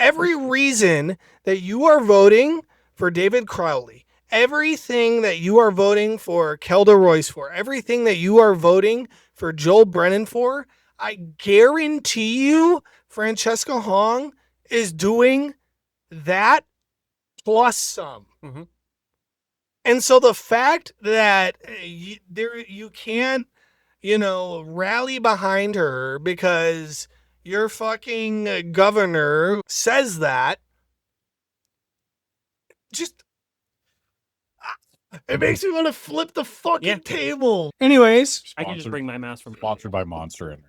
every reason that you are voting for David Crowley, everything that you are voting for Kelda Royce for, everything that you are voting for Joel Brennan for, I guarantee you Francesca Hong is doing that plus some. Mm-hmm. And so the fact that you can't, rally behind her because your fucking governor says that, just it makes me want to flip the fucking table. Anyways, I can just bring my mouse from Sponsored by Monster Energy.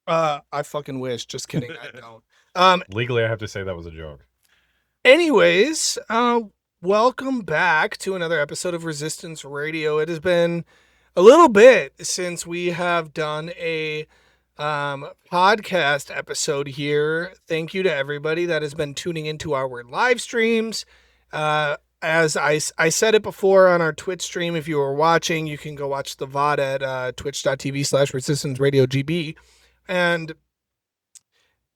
I fucking wish. Just kidding. I don't. Legally, I have to say that was a joke. Anyways, welcome back to another episode of Resistance Radio. It has been a little bit since we have done a podcast episode here. Thank you to everybody that has been tuning into our live streams. As I said it before on our Twitch stream, if you were watching, you can go watch the VOD at twitch.tv/Resistance Radio GB. And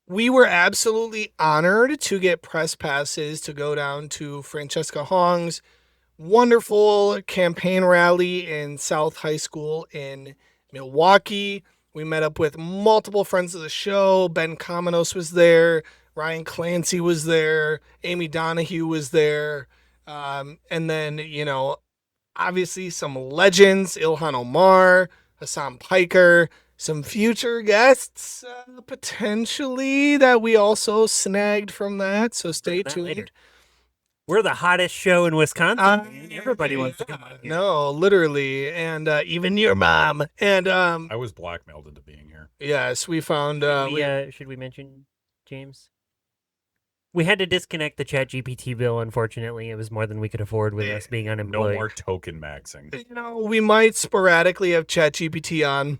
we were absolutely honored to get press passes to go down to Francesca Hong's wonderful campaign rally in South High School in Milwaukee. We met up with multiple friends of the show. Ben Kamenos was there. Ryan Clancy was there. Amy Donahue was there. And then, obviously some legends, Ilhan Omar, Hassan Piker, some future guests, potentially, that we also snagged from that. So stay tuned. Later. We're the hottest show in Wisconsin. Everybody wants to come out here. No, literally. And even your mom. And I was blackmailed into being here. Yes, we found... should we mention, James? We had to disconnect the ChatGPT bill, unfortunately. It was more than we could afford with us being unemployed. No more token maxing. We might sporadically have ChatGPT on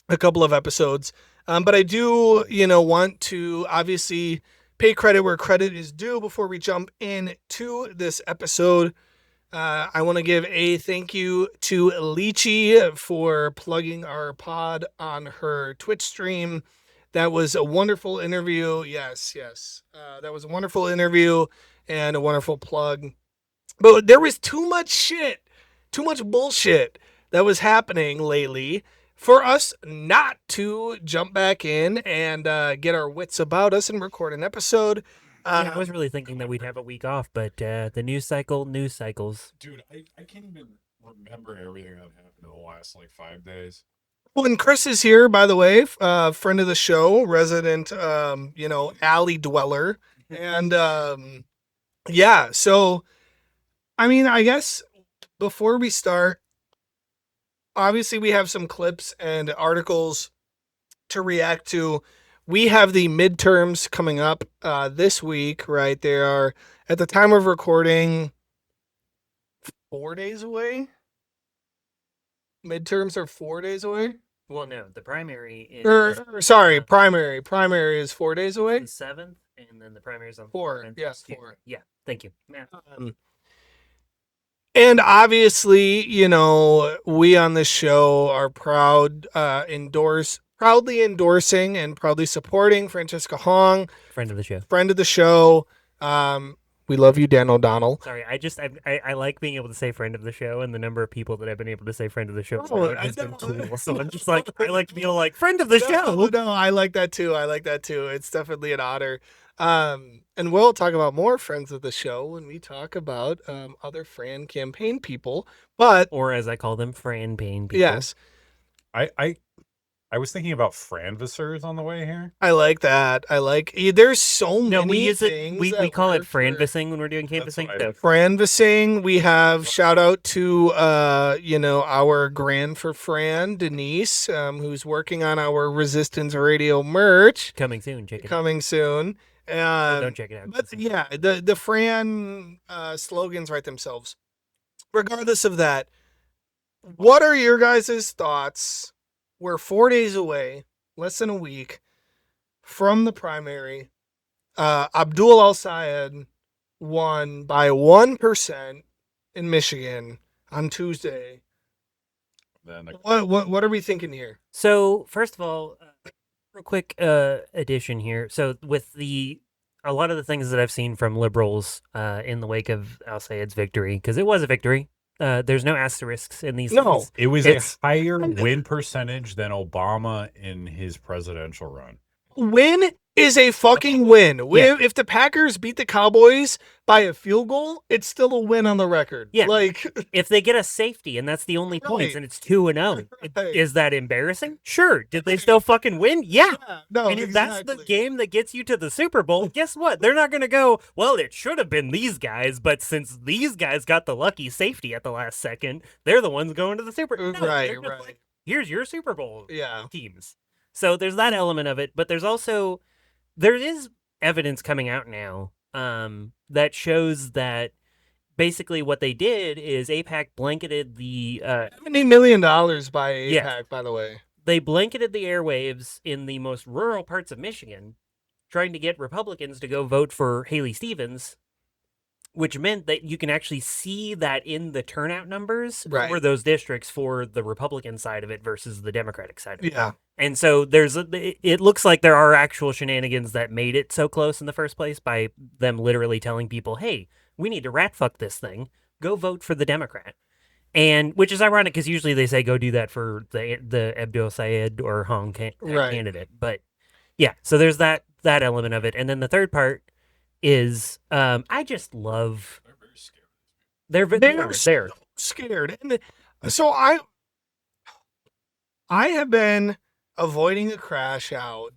a couple of episodes. But I do, want to obviously pay credit where credit is due before we jump into this episode. I want to give a thank you to Lychee for plugging our pod on her Twitch stream. That was a wonderful interview. Yes. That was a wonderful interview and a wonderful plug. But there was too much bullshit that was happening lately for us not to jump back in and get our wits about us and record an episode. I was really thinking that we'd have a week off, but the news cycles. Dude, I can't even remember everything that happened in the last 5 days. Well, and Chris is here, by the way, friend of the show, resident, alley dweller. And, so, I guess before we start, obviously we have some clips and articles to react to. We have the midterms coming up this week, right? They are, at the time of recording, 4 days away. Midterms are 4 days away. Well, no, the primary is... primary. Primary is 4 days away. The 7th, and then the primary is on 4. Yes, 4. Yeah, thank you. And obviously, we on this show are proudly endorsing and proudly supporting Francesca Hong. Friend of the show. We love you, Dan O'Donnell. Sorry, I like being able to say friend of the show, and the number of people that I've been able to say friend of the show has been cool. So I'm just I like to feel like friend of the show. No, I like that too. It's definitely an honor. And we'll talk about more friends of the show when we talk about other Fran campaign people. Or as I call them, Fran Payne people. Yes. I was thinking about Franvissers on the way here. I like that. There's so many we use things. We call it Franvissing when we're doing canvassing. Franvissing. We have shout out to our Grand for Fran, Denise, who's working on our Resistance Radio merch. Coming soon. Check it out. Coming soon. Don't check it out. But yeah, the Fran slogans write themselves. Regardless of that, what are your guys' thoughts? We're 4 days away, less than a week, from the primary. Abdul Al-Sayed won by 1% in Michigan on Tuesday. Then What are we thinking here? So, first of all, real quick addition here. So, with the a lot of the things that I've seen from liberals in the wake of Al Sayed's victory, because it was a victory. There's no asterisks in these No. things. It was It's- a higher win percentage than Obama in his presidential run. Win is a fucking win. Yeah. If the Packers beat the Cowboys by a field goal, it's still a win on the record. Yeah. Like, If they get a safety and that's the only points Right. and it's 2-0, Right. is that embarrassing? Sure. Did they still fucking win? Yeah. no, And if that's exactly. the game that gets you to the Super Bowl, guess what? They're not going to go, well, it should have been these guys, but since these guys got the lucky safety at the last second, they're the ones going to the Super Bowl. Right, right. Here's your Super Bowl Yeah. teams. So there's that element of it, but there is evidence coming out now that shows that basically what they did is AIPAC blanketed the $70 million by APAC, Yeah. by the way. they blanketed the airwaves in the most rural parts of Michigan, trying to get Republicans to go vote for Haley Stevens, which meant that you can actually see that in the turnout numbers Right. for those districts for the Republican side of it versus the Democratic side of it. Yeah. And so it looks like there are actual shenanigans that made it so close in the first place by them literally telling people, hey, we need to rat fuck this thing. Go vote for the Democrat. And which is ironic because usually they say go do that for the Abdul Sayed or Hong Right. candidate. But yeah, so there's that element of it. And then the third part is I just love They're very scared. they're so scared. And so I have been avoiding a crash out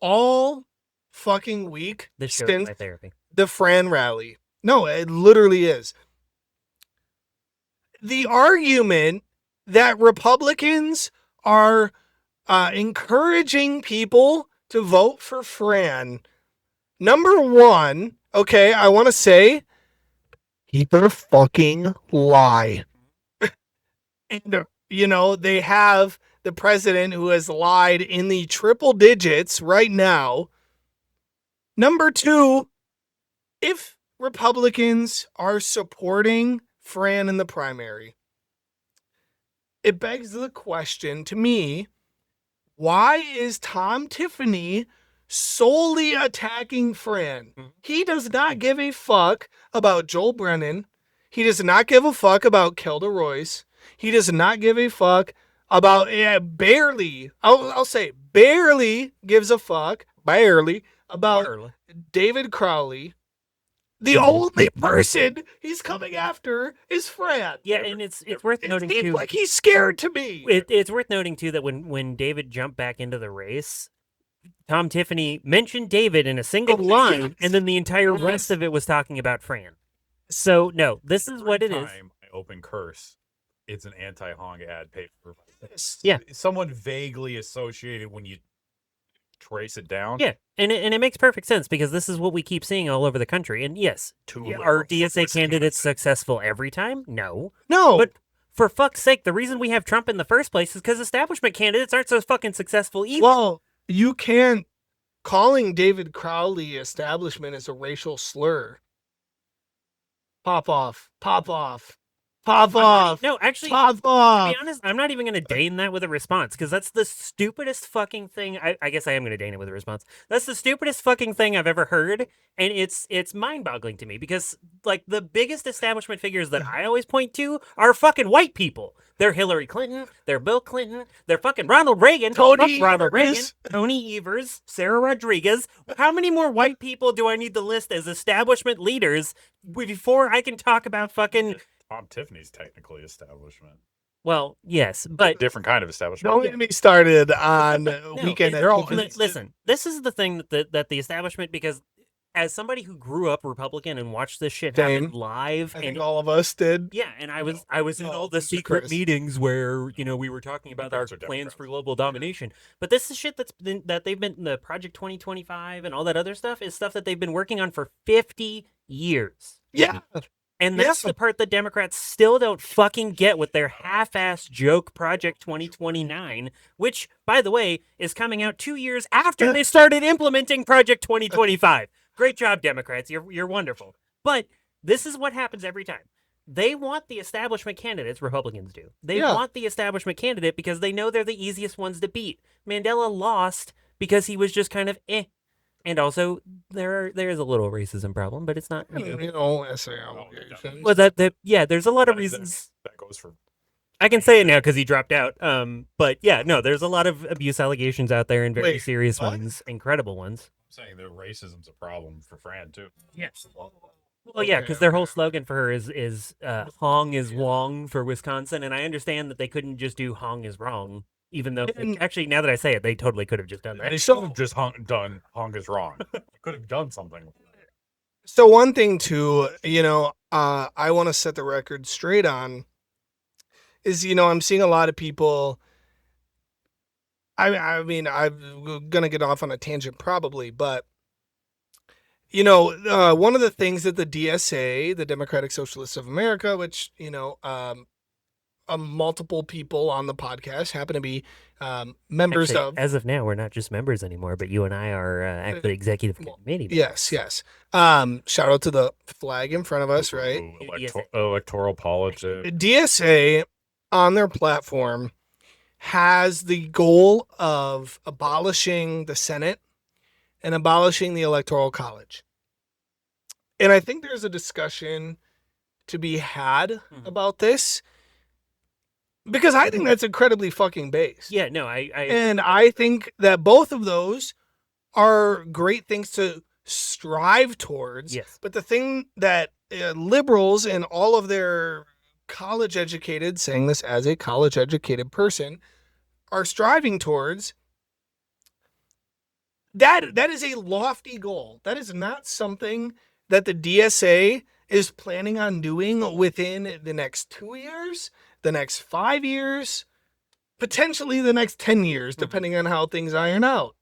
all fucking week this show is since my therapy. the Fran rally. No, it literally is. The argument that Republicans are encouraging people to vote for Fran. Number one, okay, I want to say, he better fucking lie. And, they have the president who has lied in the triple digits right now. Number two, if Republicans are supporting Fran in the primary, it begs the question to me, why is Tom Tiffany solely attacking Fran? He does not give a fuck about Joel Brennan. He does not give a fuck about Kelda Royce. He does not give a fuck about, I'll say barely gives a fuck, about David Crowley. The only person he's coming after is Fran. Yeah, and it's worth noting It seems too. like he's scared to me. It's worth noting too that when David jumped back into the race, Tom Tiffany mentioned David in a single line, and then the entire rest of it was talking about Fran. So no, this is what it is. Time I open Curse, it's an anti-Hong ad paid for. Yeah. Somewhat vaguely associated when you trace it down. Yeah, and it makes perfect sense because this is what we keep seeing all over the country. And yes, are DSA candidates successful every time? No. No. But for fuck's sake, the reason we have Trump in the first place is because establishment candidates aren't so fucking successful either. Well, you can't. Calling David Crowley establishment is a racial slur. Pop off. Pop off. Pop off. No, actually, Pop to off. be honest, I'm not even going to deign that with a response because that's the stupidest fucking thing. I guess I am going to deign it with a response. That's the stupidest fucking thing I've ever heard, and it's mind-boggling to me because like the biggest establishment figures that I always point to are fucking white people. They're Hillary Clinton, they're Bill Clinton, they're fucking Ronald Reagan, Tony fuck Ronald Reagan, Evers. Tony Evers, Sarah Rodriguez. How many more white people do I need to list as establishment leaders before I can talk about fucking? Tom Tiffany's technically establishment. Well, yes, but Different kind of establishment. Don't get me started on weekend. they're all, listen, this is the thing that the establishment, because as somebody who grew up Republican and watched this shit happen Same. live, I and think all of us did. yeah, and I was in all the Chris. secret meetings where we were talking about our Democrats are plans Democrats. for global domination. But this is shit that they've been, the Project 2025 and all that other stuff is stuff that they've been working on for 50 years. Yeah. And that's Yeah. the part that Democrats still don't fucking get with their half-ass joke Project 2029, which, by the way, is coming out 2 years after they started implementing Project 2025. Great job, Democrats. You're wonderful. But this is what happens every time. They want the establishment candidates, Republicans do. They Yeah. want the establishment candidate because they know they're the easiest ones to beat. Mandela lost because he was just kind of And also, there is a little racism problem, but it's not. essay Oh, obligations. Well, yeah, there's a lot of reasons. That goes for. I can say it now because he dropped out. But yeah, no, there's a lot of abuse allegations out there and very Wait, serious what? ones, incredible ones. I'm saying that racism's a problem for Fran too. Yes. Well, yeah, Okay, because their whole okay. slogan for her is Hong is Wong for Wisconsin, and I understand that they couldn't just do Hong is wrong, even though And- actually now that I say it, they totally could have just done They that. should have just done Hong is wrong. You could have done something. So one thing too, I want to set the record straight on is, I'm seeing a lot of people. I mean, I'm gonna get off on a tangent probably, but one of the things that the DSA, the Democratic Socialists of America, which multiple people on the podcast happen to be members Actually, of. as of now, we're not just members anymore, but you and I are actually executive committee members. Yes. Shout out to the flag in front of us, right? Ooh, electoral politics. DSA on their platform has the goal of abolishing the Senate and abolishing the Electoral College. And I think there's a discussion to be had about this because I think that's incredibly fucking base. Yeah, no, And I think that both of those are great things to strive towards. Yes. But the thing that liberals and all of their college educated, saying this as a college educated person, are striving towards, that is a lofty goal. That is not something that the DSA is planning on doing within the next 2 years, the next 5 years, potentially the next 10 years, depending on how things iron out.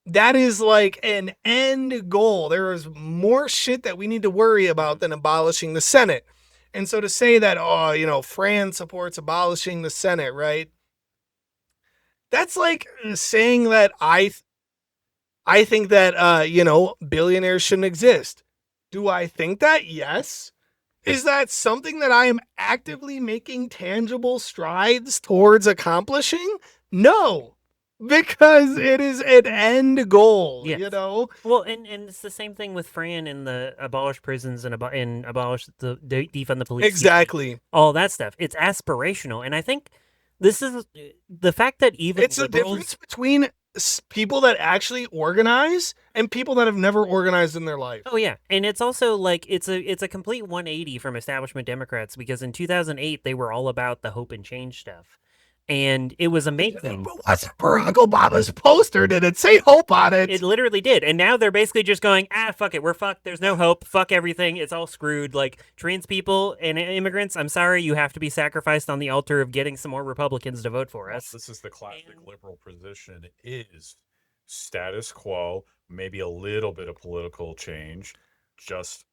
That is like an end goal. There is more shit that we need to worry about than abolishing the Senate. And so to say that, Fran supports abolishing the Senate, right? That's like saying that I think that, billionaires shouldn't exist. Do I think that? Yes. Is that something that I am actively making tangible strides towards accomplishing? No. Because it is an end goal, Yes. Well, and it's the same thing with Fran and the abolish prisons and abolish the defund the police. Exactly. All that stuff. It's aspirational, and I think this is the fact that even It's a difference between people that actually organize and people that have never organized in their life. Oh yeah, and it's also like it's a complete 180 from establishment Democrats because in 2008 they were all about the hope and change stuff. And it was amazing. But what's Barack Obama's poster? Did it say hope on it? It literally did. And now they're basically just going, fuck it. We're fucked. There's no hope. Fuck everything. It's all screwed. Like trans people and immigrants, I'm sorry, you have to be sacrificed on the altar of getting some more Republicans to vote for us. This is the classic liberal position is status quo, maybe a little bit of political change, just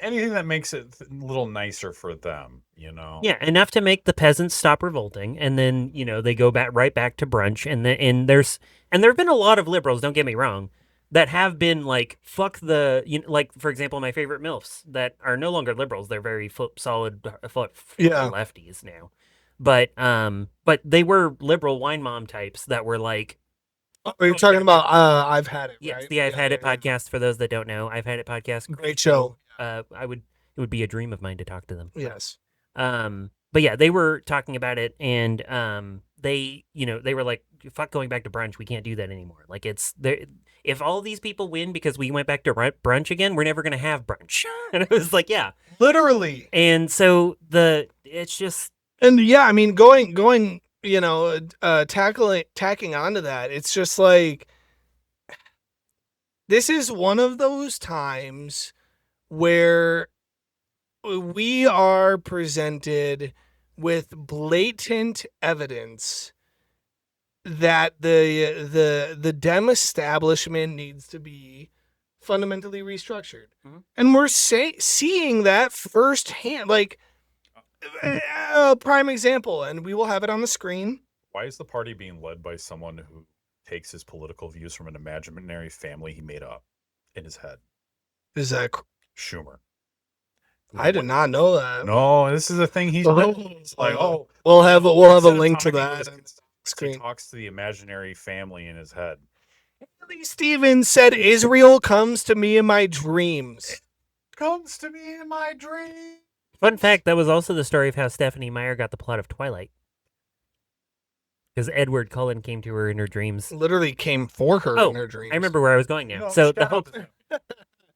anything that makes it a little nicer for them, Yeah, enough to make the peasants stop revolting, and then they go right back to brunch, and there have been a lot of liberals. Don't get me wrong, that have been like fuck the like for example my favorite milfs that are no longer liberals. They're very solid lefties now, but they were liberal wine mom types that were like. Are you talking about I've Had It? Yes, right? the I've Had It podcast. For those that don't know, I've Had It podcast. Great show. It would be a dream of mine to talk to them. Yes. But yeah, they were talking about it, and they were like, "Fuck going back to brunch. We can't do that anymore. Like it's there. If all these people win because we went back to brunch again, we're never gonna have brunch." And it was like, yeah, literally. And so it's just, and yeah, I mean, going, tacking onto that, it's just like this is one of those times where we are presented with blatant evidence that the Dem establishment needs to be fundamentally restructured. And we're seeing that firsthand, like a prime example, and we will have it on the screen. Why is the party being led by someone who takes his political views from an imaginary family he made up in his head? Is that Schumer? I did not know that. No, this is a thing he's it's like, we'll have a link to that on screen. He talks to the imaginary family in his head. Haley Stevens said Israel comes to me in my dreams. Comes to me in my dream. Fun fact, that was also the story of how Stephanie Meyer got the plot of Twilight. Because Edward Cullen came to her in her dreams. Literally came for her Oh, in her dreams. I remember where I was going now. No, So shut the up. hope,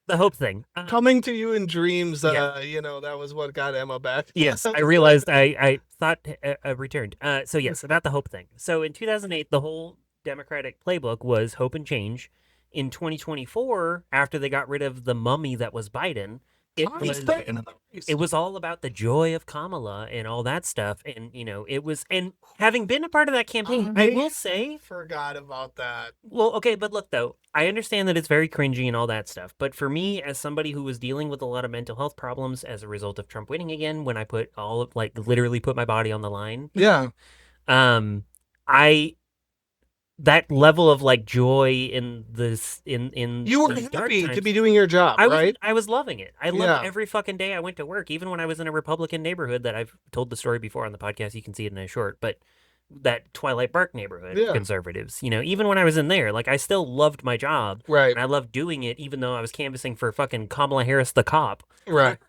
the hope thing. Coming to you in dreams, Yeah. you know, that was what got Emma back. Yes, I realized I thought returned. So yes, about the hope thing. So in 2008, the whole Democratic playbook was hope and change. In 2024, after they got rid of the mummy that was Biden, it was all about the joy of Kamala and all that stuff. And it was, and having been a part of that campaign, I will say, forgot about that. well, okay, but look though, I understand that it's very cringy and all that stuff. But for me, as somebody who was dealing with a lot of mental health problems as a result of Trump winning again, when I put literally put my body on the line, Yeah. I that level of joy in this in You were these dark happy to times, be doing your job, right? I was loving it. I loved Yeah. every fucking day I went to work, even when I was in a Republican neighborhood that I've told the story before on the podcast. You can see it in a short, but that Twilight Park neighborhood, Yeah. conservatives, even when I was in there, I still loved my job. Right. And I loved doing it, even though I was canvassing for fucking Kamala Harris, the cop. Right.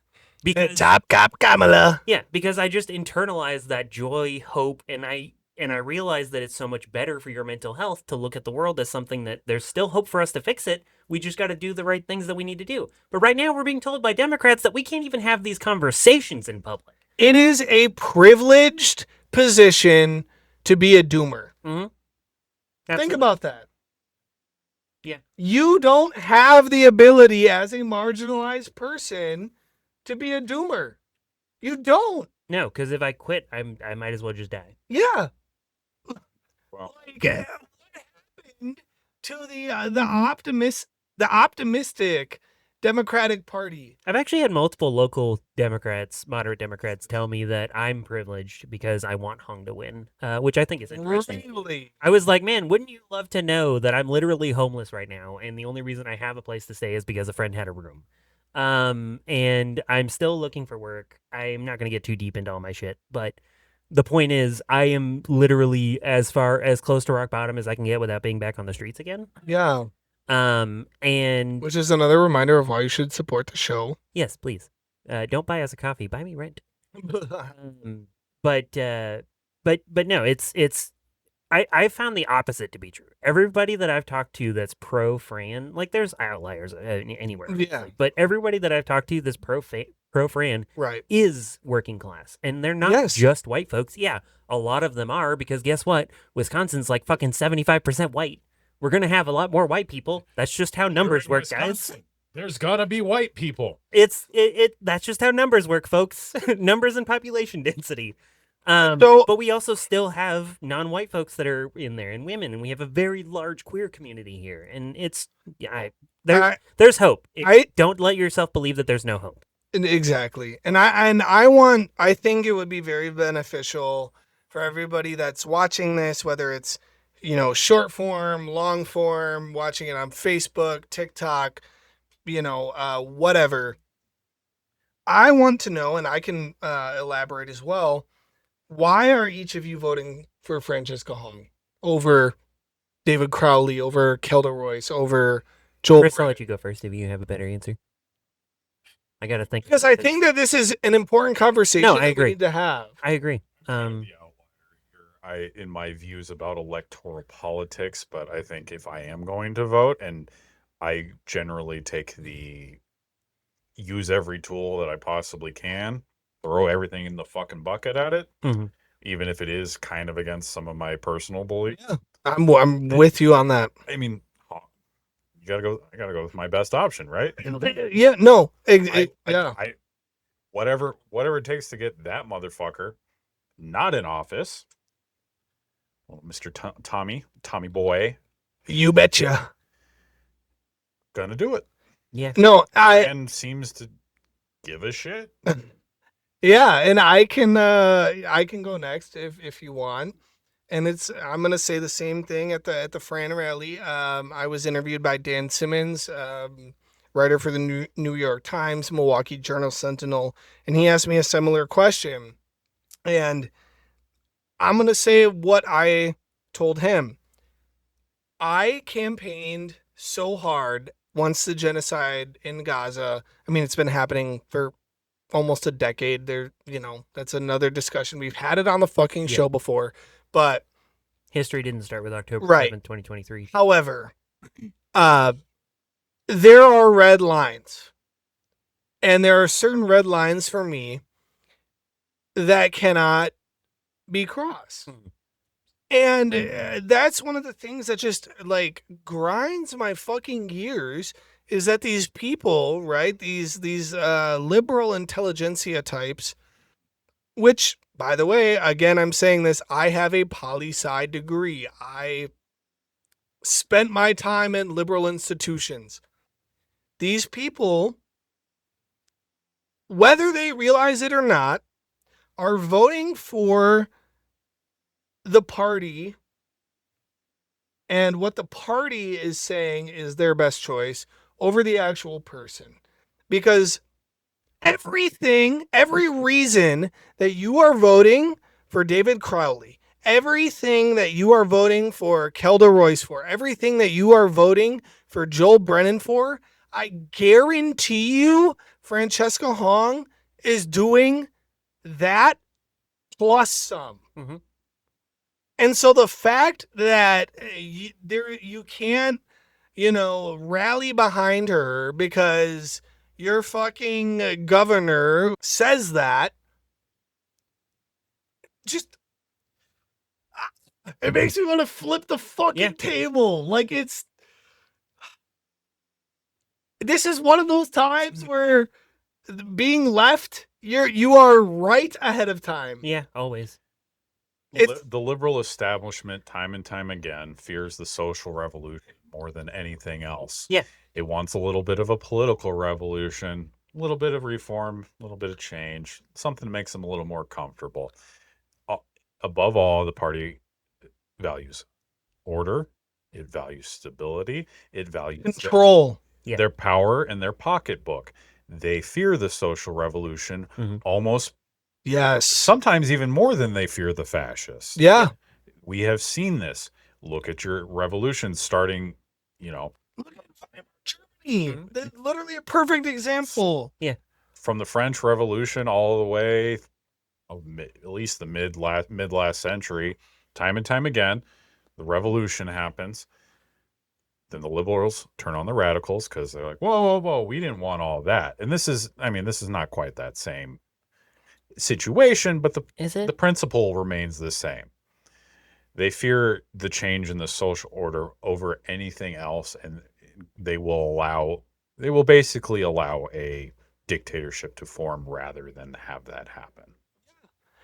Because Top cop Kamala. yeah, because I just internalized that joy, hope, and I realized that it's so much better for your mental health to look at the world as something that there's still hope for us to fix it. We just got to do the right things that we need to do. But right now we're being told by Democrats that we can't even have these conversations in public. It is a privileged position to be a doomer. Mm-hmm. Think about that. Yeah. You don't have the ability as a marginalized person to be a doomer. You don't. No, because if I quit, I might as well just die. Yeah. Well, What happened to the optimistic Democratic Party? I've actually had multiple local Democrats, moderate Democrats, tell me that I'm privileged because I want Hung to win, which I think is interesting. Really? I was like, man, wouldn't you love to know that I'm literally homeless right now, and the only reason I have a place to stay is because a friend had a room. And I'm still looking for work. I'm not going to get too deep into all my shit, but the point is, I am literally as close to rock bottom as I can get without being back on the streets again. Yeah. And Which is another reminder of why you should support the show. yes, please, don't buy us a coffee, buy me rent. But no, it's I found the opposite to be true. Everybody that I've talked to that's pro Fran, there's outliers anywhere, Yeah. but everybody that I've talked to that's pro Fran Right. is working class, and they're not Yes. just white folks. Yeah, a lot of them are, because guess what? Wisconsin's fucking 75% white. We're gonna have a lot more white people. That's just how numbers work, guys. there's gotta be white people. That's just how numbers work, folks. Numbers and population density. But we also still have non-white folks that are in there, and women, and we have a very large queer community here, and there's hope. Don't let yourself believe that there's no hope. Exactly. And I think it would be very beneficial for everybody that's watching this, whether it's, short form, long form, watching it on Facebook, TikTok, whatever. I want to know, and I can elaborate as well, why are each of you voting for Francesca Hong over David Crowley, over Kelda Royce, over Joel? Chris, I'll let you go first if you have a better answer. I gotta think. Because I think that this is an important conversation No, I that agree. we need to have. I agree. In my views about electoral politics, but I think if I am going to vote, and I generally use every tool that I possibly can, throw everything in the fucking bucket at it, even if it is kind of against some of my personal beliefs. Yeah, I'm with you on that. I mean, I gotta go with my best option, right? Yeah, no, Whatever it takes to get that motherfucker not in office. Well, Mr. Tommy boy, you betcha. Gonna do it. Yeah. No, and seems to give a shit. Yeah, and I can go next if you want. And I'm gonna say the same thing at the Fran rally. I was interviewed by Dan Simmons, writer for the New York Times, Milwaukee Journal Sentinel, and he asked me a similar question. And I'm gonna say what I told him. I campaigned so hard once the genocide in Gaza. I mean, it's been happening for almost a decade. That's another discussion. We've had it on the fucking show before, but history didn't start with October right. 7th, 2023. However, there are red lines, and there are certain red lines for me that cannot be crossed. And that's one of the things that just like grinds my fucking gears, is that these people, right, these liberal intelligentsia types, which, by the way, again, I'm saying this, I have a poli-sci degree. I spent my time in liberal institutions. These people, whether they realize it or not, are voting for the party and what the party is saying is their best choice over the actual person. Because every reason that you are voting for David Crowley, everything that you are voting for Kelda Royce for, everything that you are voting for Joel Brennan for, I guarantee you Francesca Hong is doing that plus some. Mm-hmm. And so the fact that you can't, rally behind her because your fucking governor says that, just, it makes me want to flip the fucking table. Like, this is one of those times where being left, you are right ahead of time. Yeah, always. The liberal establishment, time and time again, fears the social revolution more than anything else. Yeah. It wants a little bit of a political revolution, a little bit of reform, a little bit of change, something that makes them a little more comfortable. Above all, the party values order, it values stability, it values control, their power and their pocketbook. They fear the social revolution almost. Yes. Sometimes even more than they fear the fascists. Yeah. We have seen this. Look at your revolution starting, Look at Germany. That's literally a perfect example. Yeah. From the French Revolution all the way, at least the mid last century, time and time again, the revolution happens. Then the liberals turn on the radicals because they're like, whoa, we didn't want all that. And this is not quite that same situation, but the principle remains the same. They fear the change in the social order over anything else, and they will basically allow a dictatorship to form rather than have that happen.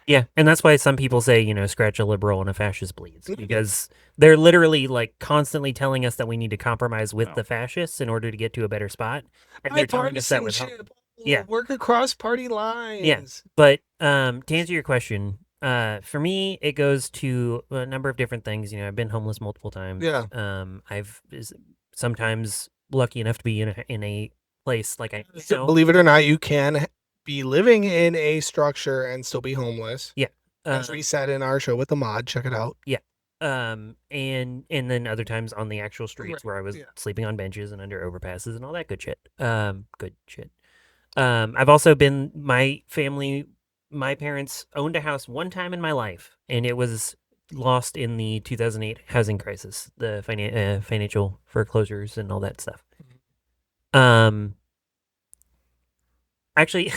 Yeah, and that's why some people say, scratch a liberal and a fascist bleeds, because they're literally like constantly telling us that we need to compromise with the fascists in order to get to a better spot. And they're telling us that work across party lines. Yeah, but to answer your question, for me, it goes to a number of different things. I've been homeless multiple times. Yeah. I've sometimes lucky enough to be in a place like I believe it or not, you can be living in a structure and still be homeless. Yeah. As we said in our show with the mod, check it out. Yeah. And then other times on the actual streets where I was sleeping on benches and under overpasses and all that good shit. Good shit. I've also been, my parents owned a house one time in my life, and it was lost in the 2008 housing crisis, the financial foreclosures and all that stuff. Actually,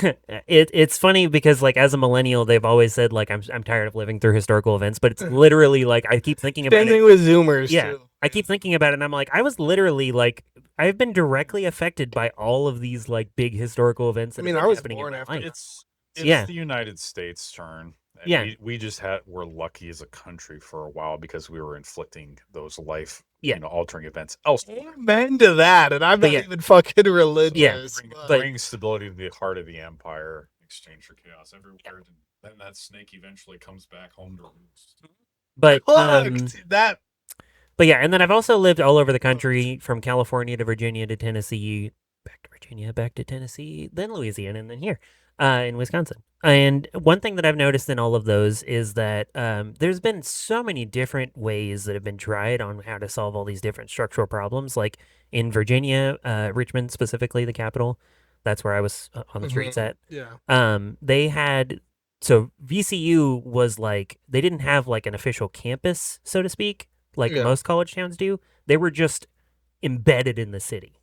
it's funny because like as a millennial, they've always said like I'm tired of living through historical events, but it's literally like I keep thinking about it. Same thing with Zoomers too. I keep thinking about it, and I'm like, I was literally like, I've been directly affected by all of these like big historical events. That I was born after. It's the United States' turn. Yeah, we just we're lucky as a country for a while because we were inflicting those life altering events elsewhere. Amen to that, and I'm not even fucking religious. Bring stability to the heart of the empire, exchange for chaos everywhere, and then that snake eventually comes back home to roost. But that. But yeah, and then I've also lived all over the country, from California to Virginia to Tennessee, back to Virginia, back to Tennessee, then Louisiana, and then here in Wisconsin. And one thing that I've noticed in all of those is that there's been so many different ways that have been tried on how to solve all these different structural problems. Like in Virginia, Richmond specifically, the capital, that's where I was on the streets at. Yeah. They had, so VCU was like, they didn't have like an official campus, so to speak, like Yeah. most college towns do. They were just embedded in the city,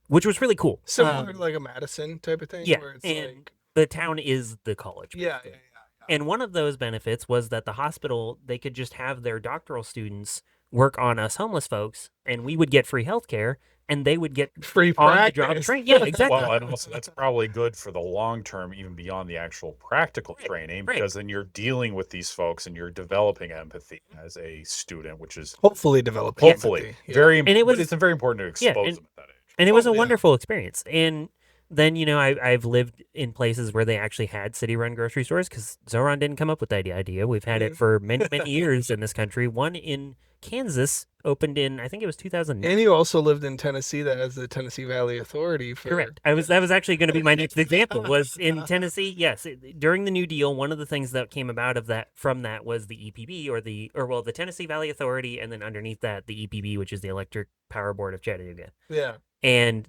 which was really cool. Similar to like a Madison type of thing. Yeah, Where it's and like, the town is the college. yeah. basically. And one of those benefits was that the hospital, they could just have their doctoral students work on us homeless folks, and we would get free health care, and they would get Free on the job practice. training. Yeah, exactly. Well, and also that's probably good for the long term, even beyond the actual practical training, right. because then you're dealing with these folks and you're developing empathy as a student, which is Hopefully developing. hopefully empathy. Yeah. very. And it was- it's very important to expose and- them at that age. And it was Oh, a yeah. wonderful experience. And then, I've lived in places where they actually had city-run grocery stores because Zoran didn't come up with that idea. We've had it for many, many years in this country. One in Kansas opened in, I think it was 2009. And you also lived in Tennessee that has the Tennessee Valley Authority for Correct. That was actually going to be my next example. Was in Tennessee. Yes, during the New Deal, one of the things that came about from that was the EPB the Tennessee Valley Authority, and then underneath that the EPB, which is the Electric Power Board of Chattanooga. Yeah. And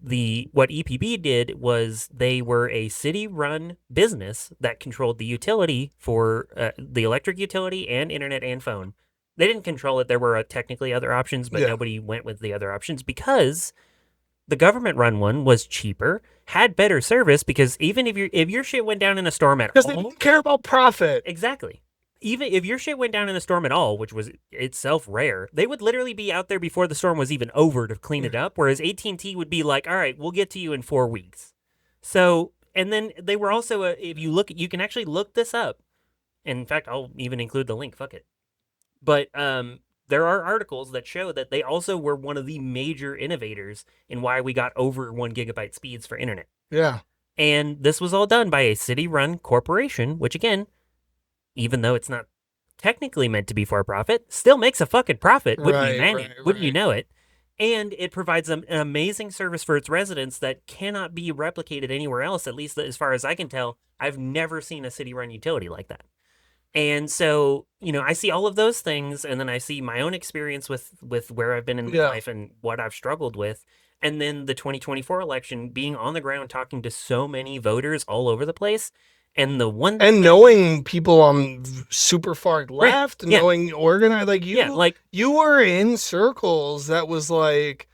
what EPB did was they were a city-run business that controlled the utility for the electric utility and internet and phone. They didn't control it. There were technically other options, but Yeah. nobody went with the other options because the government-run one was cheaper, had better service. Because even if your shit went down in a storm at Because they all, didn't care about profit. exactly. Even if your shit went down in a storm at all, which was itself rare, they would literally be out there before the storm was even over to clean it up. Whereas AT&T would be like, "All right, we'll get to you in 4 weeks." So, and then they were also, if you look, you can actually look this up. In fact, I'll even include the link. Fuck it. But there are articles that show that they also were one of the major innovators in why we got over 1 gigabyte speeds for internet. Yeah. And this was all done by a city-run corporation, which again, even though it's not technically meant to be for profit, still makes a fucking profit. Wouldn't you, man? Wouldn't you know it? And it provides an amazing service for its residents that cannot be replicated anywhere else. At least as far as I can tell, I've never seen a city-run utility like that. And so, I see all of those things, and then I see my own experience with where I've been in Yeah. life and what I've struggled with. And then the 2024 election, being on the ground talking to so many voters all over the place. And the one And knowing people on super far left, yeah. knowing organized, like you, yeah, like you were in circles that was like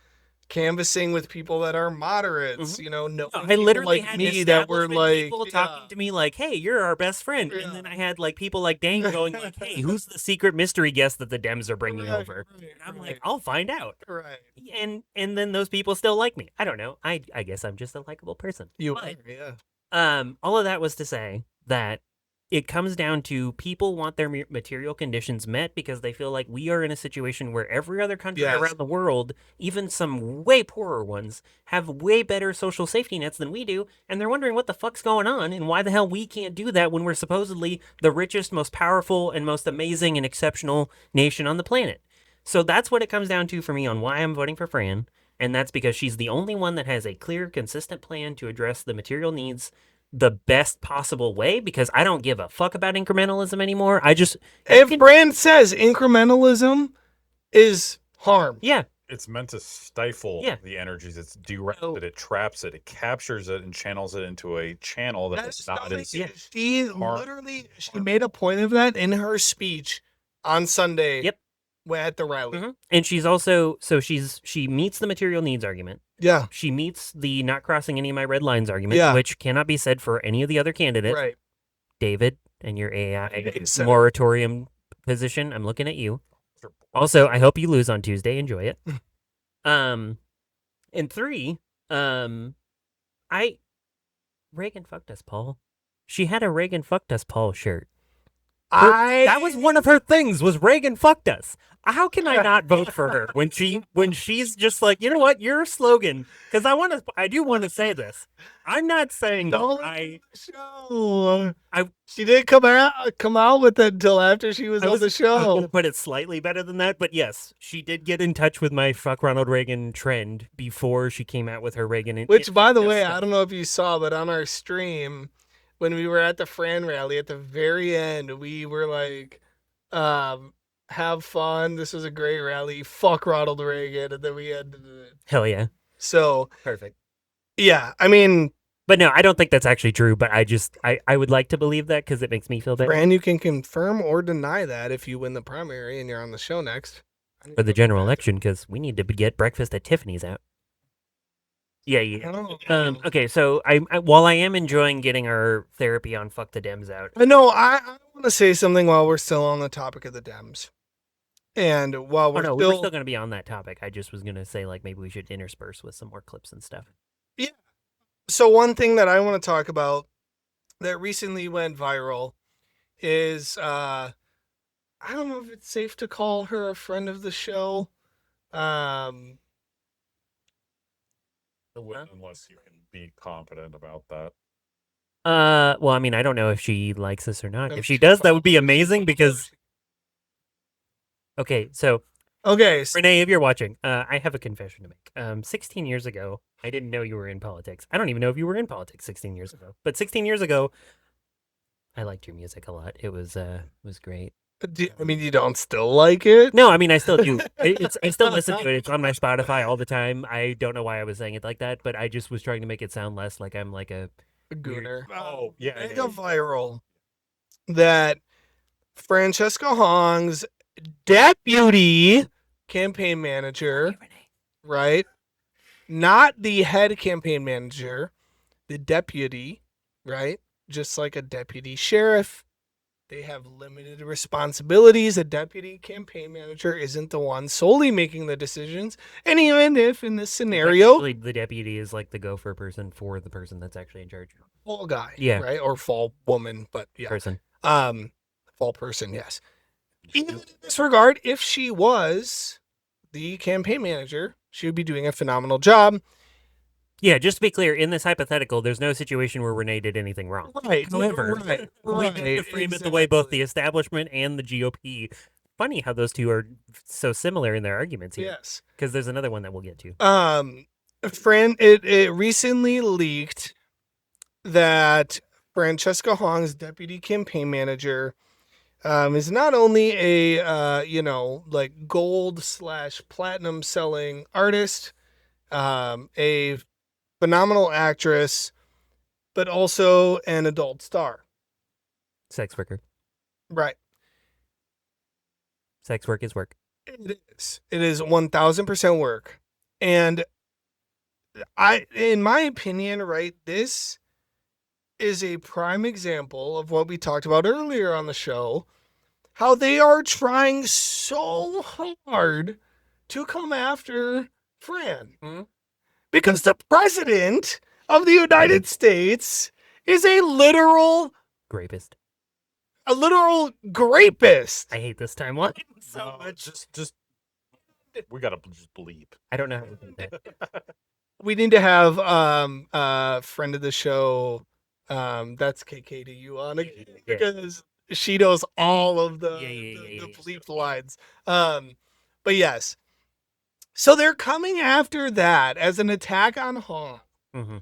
canvassing with people that are moderates, knowing I literally like had me that were establishment like people talking to me like, "Hey, you're our best friend," Yeah. and then I had like people like Dane going like, "Hey, who's the secret mystery guest that the Dems are bringing Right, over?" right, And I'm right. like, "I'll find out." right. And then those people still like me. I don't know. I guess I'm just a likable person. You But, were, yeah. all of that was to say that it comes down to people want their material conditions met because they feel like we are in a situation where every other country Yes. around the world, even some way poorer ones, have way better social safety nets than we do, and they're wondering what the fuck's going on and why the hell we can't do that when we're supposedly the richest, most powerful, and most amazing and exceptional nation on the planet. So that's what it comes down to for me on why I'm voting for Fran, and that's because she's the only one that has a clear, consistent plan to address the material needs the best possible way, because I don't give a fuck about incrementalism anymore. I just If Brand says incrementalism is harm. yeah, It's meant to stifle Yeah. the energies. It's directed. So- It traps it. It captures it and channels it into a channel that That's is not not as Yeah. She literally she made a point of that in her speech on Sunday. Yep. At the rally. Mhm. And she's also she meets the material needs argument. Yeah. She meets the not crossing any of my red lines argument, Yeah. which cannot be said for any of the other candidates. Right. David and your AI So- moratorium position, I'm looking at you. Also, I hope you lose on Tuesday. Enjoy it. And 3, Reagan fucked us, Paul. She had a Reagan fucked us, Paul shirt. That was one of her things. Was Reagan fucked us? How can I not vote for her when she's just like, you know what, your slogan? Because I do want to say this. I'm not saying she didn't come out with it until after she was on the I was show. going to put it slightly better than that, but yes, she did get in touch with my fuck Ronald Reagan trend before she came out with her Reagan. Which, by the way, I don't know if you saw, but on our stream, when we were at the Fran rally, at the very end, we were like, have fun. This was a great rally. Fuck Ronald Reagan. And then we ended it. Hell yeah. So, perfect. Yeah, I mean. But no, I don't think that's actually true, but I would like to believe that because it makes me feel better. Fran, you can confirm or deny that if you win the primary and you're on the show next. For the general election, because we need to get breakfast at Tiffany's out. Yeah. Okay, so while I am enjoying getting our therapy on Fuck the Dems out. No, I want to say something while we're still on the topic of the Dems. And while we're we were still going to be on that topic. I just was going to say, like, maybe we should intersperse with some more clips and stuff. Yeah. So one thing that I want to talk about that recently went viral is, I don't know if it's safe to call her a friend of the show. Unless you can be confident about that. Well, I mean, I don't know if she likes us or not. If she does, that would be amazing because. Okay, so. Okay. Renee, if you're watching, I have a confession to make. 16 years ago, I didn't know you were in politics. I don't even know if you were in politics 16 years ago. But 16 years ago, I liked your music a lot. It was great. I mean, you don't still like it? No, I mean, I still do. I still listen to it. It's on my Spotify all the time. I don't know why I was saying it like that, but I just was trying to make it sound less like I'm like a gooner. Oh, yeah. It got viral that Francesca Hong's deputy campaign manager, right? Not the head campaign manager, the deputy, right? Just like a deputy sheriff. They have limited responsibilities. A deputy campaign manager isn't the one solely making the decisions. And even if in this scenario, the deputy is like the gopher person for the person that's actually in charge. Fall guy, yeah, right, or fall woman, but yeah, person, fall person, yes. Even in this regard, if she was the campaign manager, she would be doing a phenomenal job. Yeah, just to be clear, in this hypothetical, there's no situation where Renee did anything wrong. Right. However, we need to frame it the way both the establishment and the GOP. Funny how those two are so similar in their arguments here. Yes. Because there's another one that we'll get to. It recently leaked that Francesca Hong's deputy campaign manager is not only a like gold/platinum selling artist, a phenomenal actress, but also an adult star. Sex worker. Right. Sex work is work. It is. It is 1000% work. And in my opinion, right, this is a prime example of what we talked about earlier on the show, how they are trying so hard to come after Fran. Mm-hmm. Because the president of the United States is a literal grapist. A literal grapist. I hate this timeline so much. Just we gotta just bleep. I don't know how to do that. We need to have a friend of the show, that's KK to you on again, because she knows all of the bleep lines. But yes. So they're coming after that as an attack on Hong. Mm-hmm.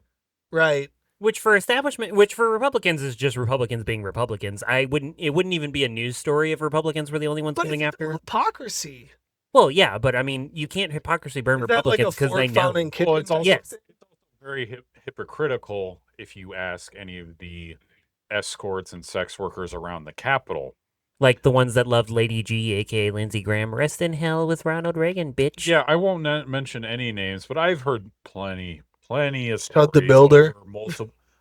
Right. Which for Republicans is just Republicans being Republicans. It wouldn't even be a news story if Republicans were the only ones going after. Hypocrisy. Well, yeah, but I mean, you can't hypocrisy burn Republicans because they know. Well, it's also very hypocritical if you ask any of the escorts and sex workers around the Capitol. Like the ones that loved Lady G, a.k.a. Lindsey Graham. Rest in hell with Ronald Reagan, bitch. Yeah, I won't mention any names, but I've heard plenty of stories the builder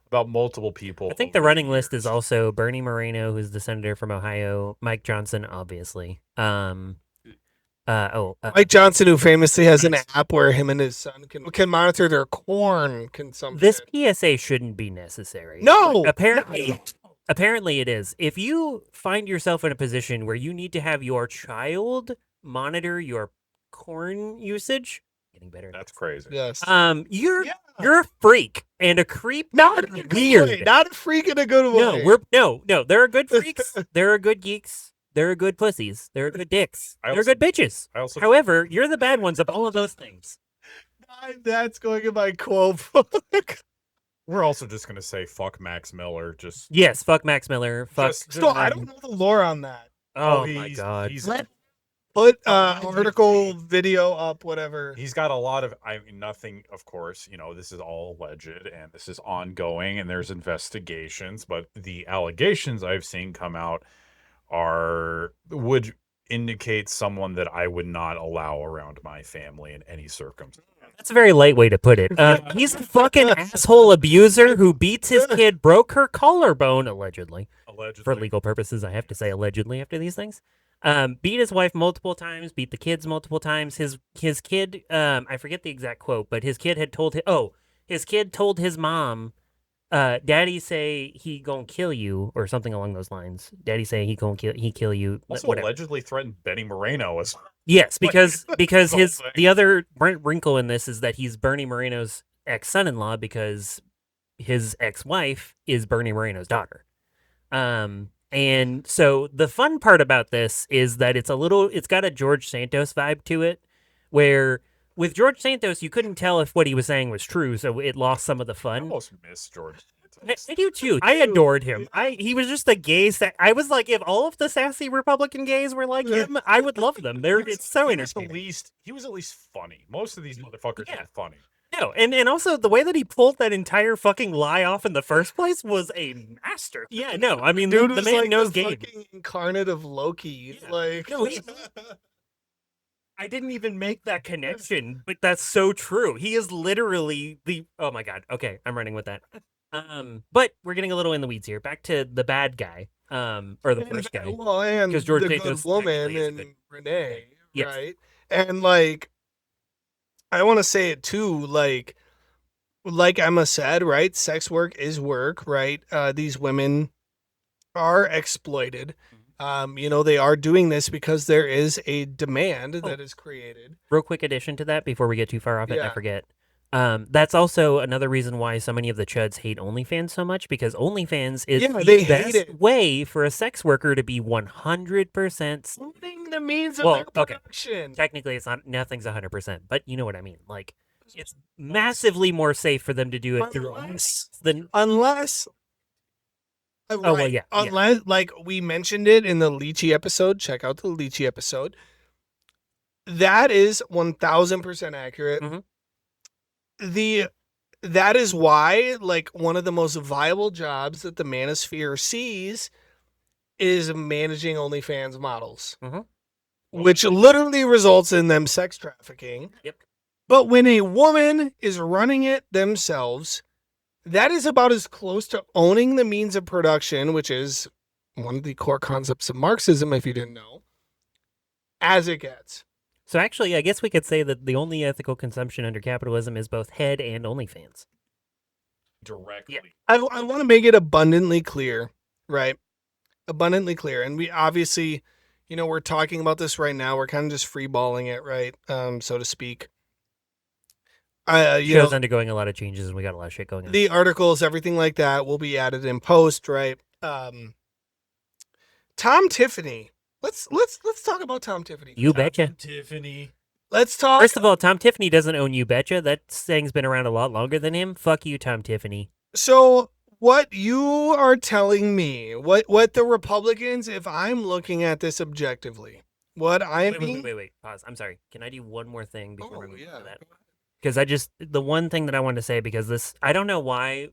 about multiple people. I think the running list is also Bernie Moreno, who's the senator from Ohio, Mike Johnson, obviously. Mike Johnson, who famously has an app where him and his son can monitor their corn consumption. This PSA shouldn't be necessary. No, apparently. Apparently it is. If you find yourself in a position where you need to have your child monitor your corn usage, getting better. That's crazy. Yes. You're Yeah. you're a freak and a creep. Not in a good Weird. way. Not a freak in a good way. No. There are good freaks. There are good geeks. There are good pussies. There are good dicks. There are good bitches. However, you're the bad ones of all of those things. That's going in my quote book. We're also just gonna say fuck Max Miller. Yes, fuck Max Miller. Fuck. Still, I don't know the lore on that. Oh my god. Put article, video up, whatever. He's got a lot of, nothing, of course, this is all alleged and this is ongoing and there's investigations, but the allegations I've seen come out would indicate someone that I would not allow around my family in any circumstance. That's a very light way to put it. He's a fucking asshole abuser who beats his kid, broke her collarbone, allegedly. For legal purposes, I have to say allegedly after these things. Beat his wife multiple times, beat the kids multiple times. His kid, I forget the exact quote, but his kid had told his kid told his mom, Daddy say he gonna kill you, or something along those lines. Daddy say he kill you. Also whatever. allegedly threatened Benny Moreno as Yes, because the other wrinkle in this is that he's Bernie Moreno's ex-son-in-law because his ex-wife is Bernie Moreno's daughter. And so the fun part about this is that it's got a George Santos vibe to it, where with George Santos you couldn't tell if what he was saying was true, so it lost some of the fun. I almost miss George Santos. I do too. I adored him. He was just a gay. I was like, if all of the sassy Republican gays were like him, I would love them. It's so entertaining. He was at least funny. Most of these motherfuckers are funny. No, and also the way that he pulled that entire fucking lie off in the first place was a master. Yeah, no, I mean, Dude the man like knows the game. fucking incarnate of Loki. Yeah. Like, No, I didn't even make that connection, but that's so true. He is literally oh my god. Okay, I'm running with that. But we're getting a little in the weeds here. Back to the bad guy, or the first guy. Well, and because George the Santos good woman technically is and good. Renee, Yes. right? And like, I want to say it too. Like Emma said, right? Sex work is work, right? These women are exploited. They are doing this because there is a demand that is created. Real quick addition to that before we get too far off it, and I Yeah. forget. That's also another reason why so many of the chuds hate OnlyFans so much, because OnlyFans is the they hate best it. way for a sex worker to be 100%. Including the means of Well, their okay. production. Technically, it's not. Nothing's 100%, but you know what I mean. Like, it's massively more safe for them to do it through us than. Unless. Oh, well, yeah. Unless, like we mentioned it in the Lychee episode, check out the Lychee episode. That is 1000% accurate. Mhm. That is why, like, one of the most viable jobs that the manosphere sees is managing OnlyFans models, Mhm. which literally results in them sex trafficking. Yep. But when a woman is running it themselves, that is about as close to owning the means of production, which is one of the core concepts of Marxism, if you didn't know, as it gets. So actually, I guess we could say that the only ethical consumption under capitalism is both head and OnlyFans. Directly. Yeah. I want to make it abundantly clear, right? Abundantly clear. And we obviously, we're talking about this right now. We're kind of just freeballing it, right? So to speak. Show's undergoing a lot of changes, and we got a lot of shit going on. The articles, everything like that will be added in post, right? Tom Tiffany. Let's talk about Tom Tiffany. You betcha. Tiffany. Let's talk. First of all, Tom Tiffany doesn't own You Betcha. That thing's been around a lot longer than him. Fuck you, Tom Tiffany. So what you are telling me, what the Republicans, if I'm looking at this objectively, what I'm Wait. Pause. I'm sorry. Can I do one more thing before we move yeah. to that? Because the one thing that I wanted to say, because this, I don't know why,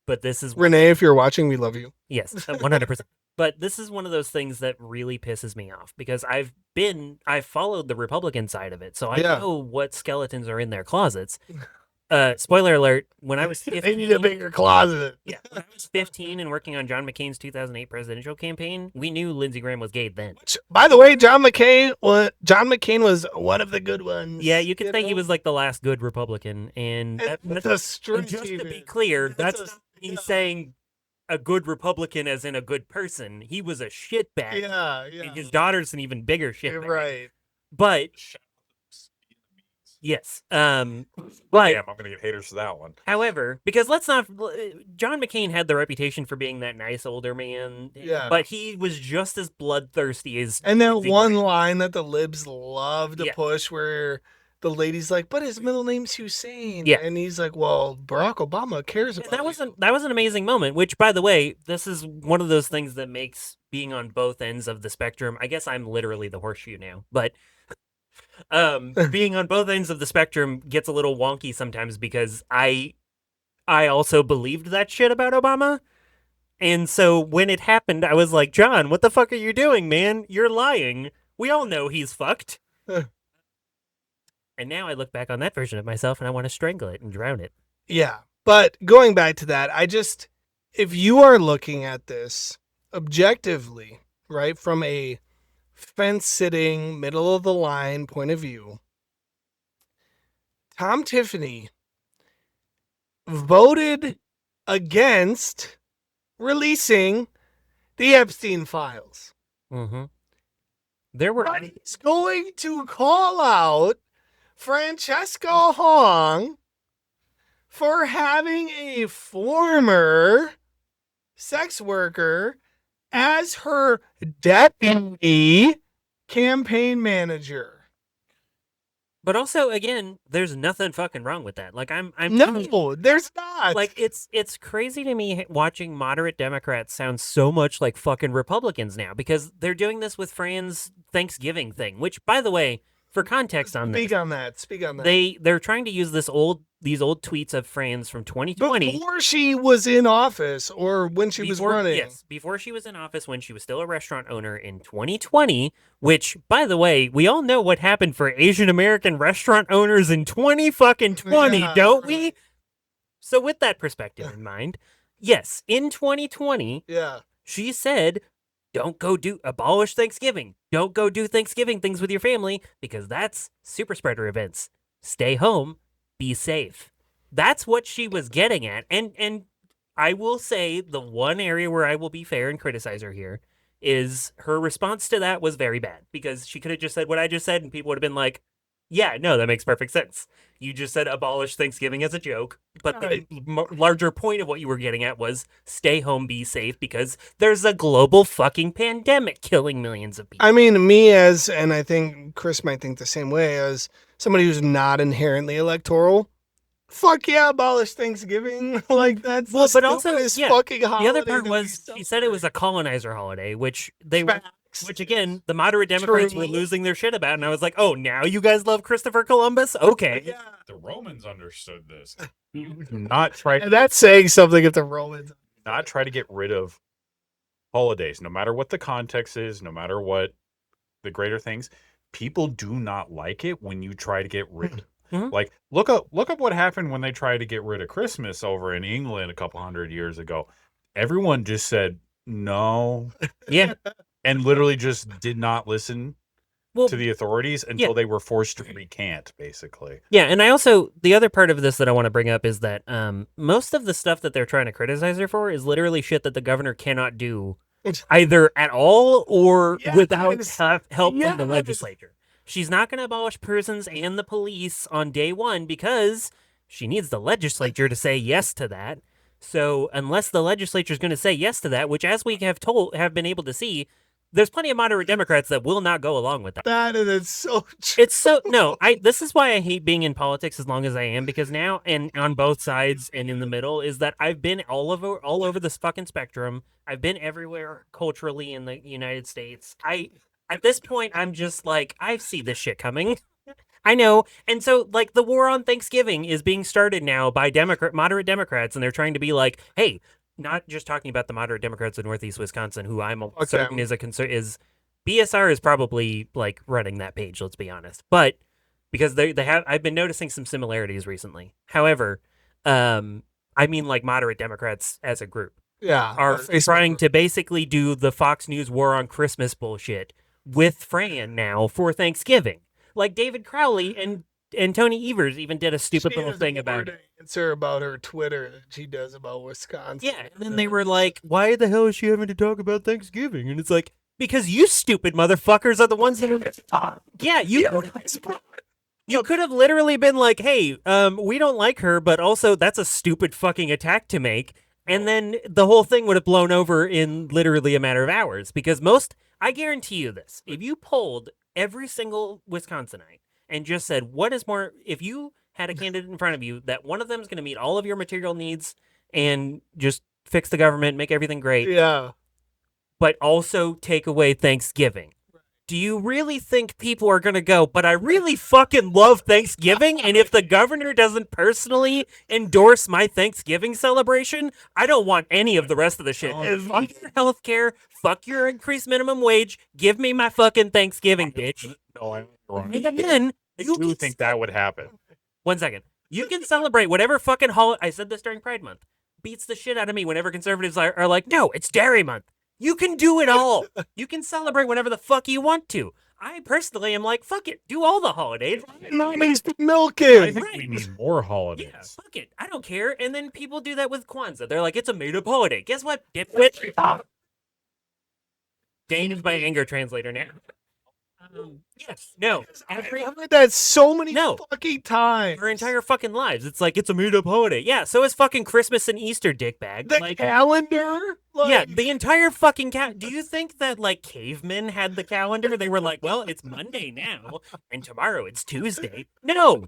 but this is Renee, if you're watching, we love you. Yes, 100%. But this is one of those things that really pisses me off because I've followed the Republican side of it, so I know what skeletons are in their closets. Spoiler alert, when I was 15, They need a bigger closet. Yeah, when I was 15 and working on John McCain's 2008 presidential campaign, we knew Lindsey Graham was gay then. Which, by the way, John McCain was one of the good ones. Yeah, you could say he was like the last good Republican, and that's a stretch. just to be clear, that's not me saying a good Republican as in a good person. He was a shitbag. Yeah, And his daughter's an even bigger You're shitbag. right. But yes, but Damn, I'm gonna get haters for that one. however, because let's not, John McCain had the reputation for being that nice older man. Yeah. But he was just as bloodthirsty as. And that Lindsey one Graham. line that the libs love to Yeah. push where the lady's like, but his middle name's Hussein. Yeah. And he's like, well, Barack Obama cares about That was an amazing moment. Which, by the way, this is one of those things that makes being on both ends of the spectrum. I guess I'm literally the horseshoe now, but being on both ends of the spectrum gets a little wonky sometimes because I also believed that shit about Obama. And so when it happened, I was like, John, what the fuck are you doing, man? You're lying. We all know he's fucked. And now I look back on that version of myself and I want to strangle it and drown it. Yeah. But going back to that, if you are looking at this objectively, right, from a fence sitting, middle of the line point of view, Tom Tiffany voted against releasing the Epstein files. Mm-hmm. There were. But he's going to call out Francesca Hong for having a former sex worker as her deputy campaign manager. But also, again, there's nothing fucking wrong with that. Like No, there's not. Like it's crazy to me watching moderate Democrats sound so much like fucking Republicans now because they're doing this with Fran's Thanksgiving thing. Which, by the way, for context on this, Speak on that. they're trying to use these old tweets of Fran's from 2020 before she was in office or when she was running. Yes, before she was in office when she was still a restaurant owner in 2020, which, by the way, we all know what happened for Asian American restaurant owners in 2020, don't we? So with that perspective in mind, yes, in 2020, she said, don't go abolish Thanksgiving. Don't go do Thanksgiving things with your family because that's super spreader events. Stay home. Be safe. That's what she was getting at. And I will say the one area where I will be fair and criticize her here is her response to that was very bad because she could have just said what I just said and people would have been like, yeah, no, that makes perfect sense. You just said abolish Thanksgiving as a joke, but the larger point of what you were getting at was stay home, be safe, because there's a global fucking pandemic killing millions of people. I mean, and I think Chris might think the same way, as somebody who's not inherently electoral, fuck yeah, abolish Thanksgiving. Like, that's well, the but also, fucking holiday. The other part was she said it was a colonizer holiday, which again, the moderate Democrats were losing their shit about, and I was like, oh, now you guys love Christopher Columbus? Okay. Yeah. The Romans understood this. Not try. And that's saying something if the Romans. Not try to get rid of holidays, no matter what the context is, no matter what the greater things. People do not like it when you try to get rid. Mm-hmm. Like, look up what happened when they tried to get rid of Christmas over in England a couple hundred years ago. Everyone just said no. Yeah. And literally just did not listen to the authorities until they were forced to recant, basically. Yeah, and the other part of this that I want to bring up is that most of the stuff that they're trying to criticize her for is literally shit that the governor cannot do either at all or without help from the legislature. She's not going to abolish prisons and the police on day one because she needs the legislature to say yes to that. So unless the legislature is going to say yes to that, which as we have been able to see, there's plenty of moderate Democrats that will not go along with that. And it's so true. This is why I hate being in politics as long as I am, because now, and on both sides and in the middle, is that I've been all over this fucking spectrum. I've been everywhere culturally in the United States. At this point, I'm just like, I see this shit coming. I know. And so, like, the war on Thanksgiving is being started now by moderate Democrats, and they're trying to be like, hey, not just talking about the moderate Democrats in Northeast Wisconsin, who I'm certain is a concern, is BSR is probably like running that page. Let's be honest, but because I've been noticing some similarities recently. However, I mean, like moderate Democrats as a group, are trying to basically do the Fox News war on Christmas bullshit with Fran now for Thanksgiving. Like David Crowley and And Tony Evers even did a stupid She little has thing more about to it. answer about her Twitter than she does about Wisconsin. Yeah, and then they were like, why the hell is she having to talk about Thanksgiving? And it's like, because you stupid motherfuckers are the ones that are... Yeah, you could have literally been like, hey, we don't like her, but also that's a stupid fucking attack to make. And then the whole thing would have blown over in literally a matter of hours. Because I guarantee you this, if you polled every single Wisconsinite and just said, what is more, if you had a candidate in front of you that one of them is going to meet all of your material needs and just fix the government, make everything great, Yeah. but also take away Thanksgiving. Do you really think people are going to go, but I really fucking love Thanksgiving, and if the governor doesn't personally endorse my Thanksgiving celebration, I don't want any of the rest of the shit. Fuck your health care, fuck your increased minimum wage, give me my fucking Thanksgiving, bitch. No, I'm wrong. And then I do think that would happen. 1 second. You can celebrate whatever fucking holiday. I said this during Pride Month. Beats the shit out of me whenever conservatives are like, no, it's Dairy Month. You can do it all. You can celebrate whatever the fuck you want to. I personally am like, fuck it. Do all the holidays. Mommy's milking. I think we need more holidays. Yeah, fuck it. I don't care. And then people do that with Kwanzaa. They're like, it's a made-up holiday. Guess what, dipwit? Dane is my anger translator now. Yes. No. I've heard that so many No. fucking times. Our entire fucking lives. It's like, it's a made-up holiday. Yeah, so is fucking Christmas and Easter, dickbag. The calendar? Yeah, the entire fucking do you think that, like, cavemen had the calendar? They were like, well, it's Monday now, and tomorrow it's Tuesday. No!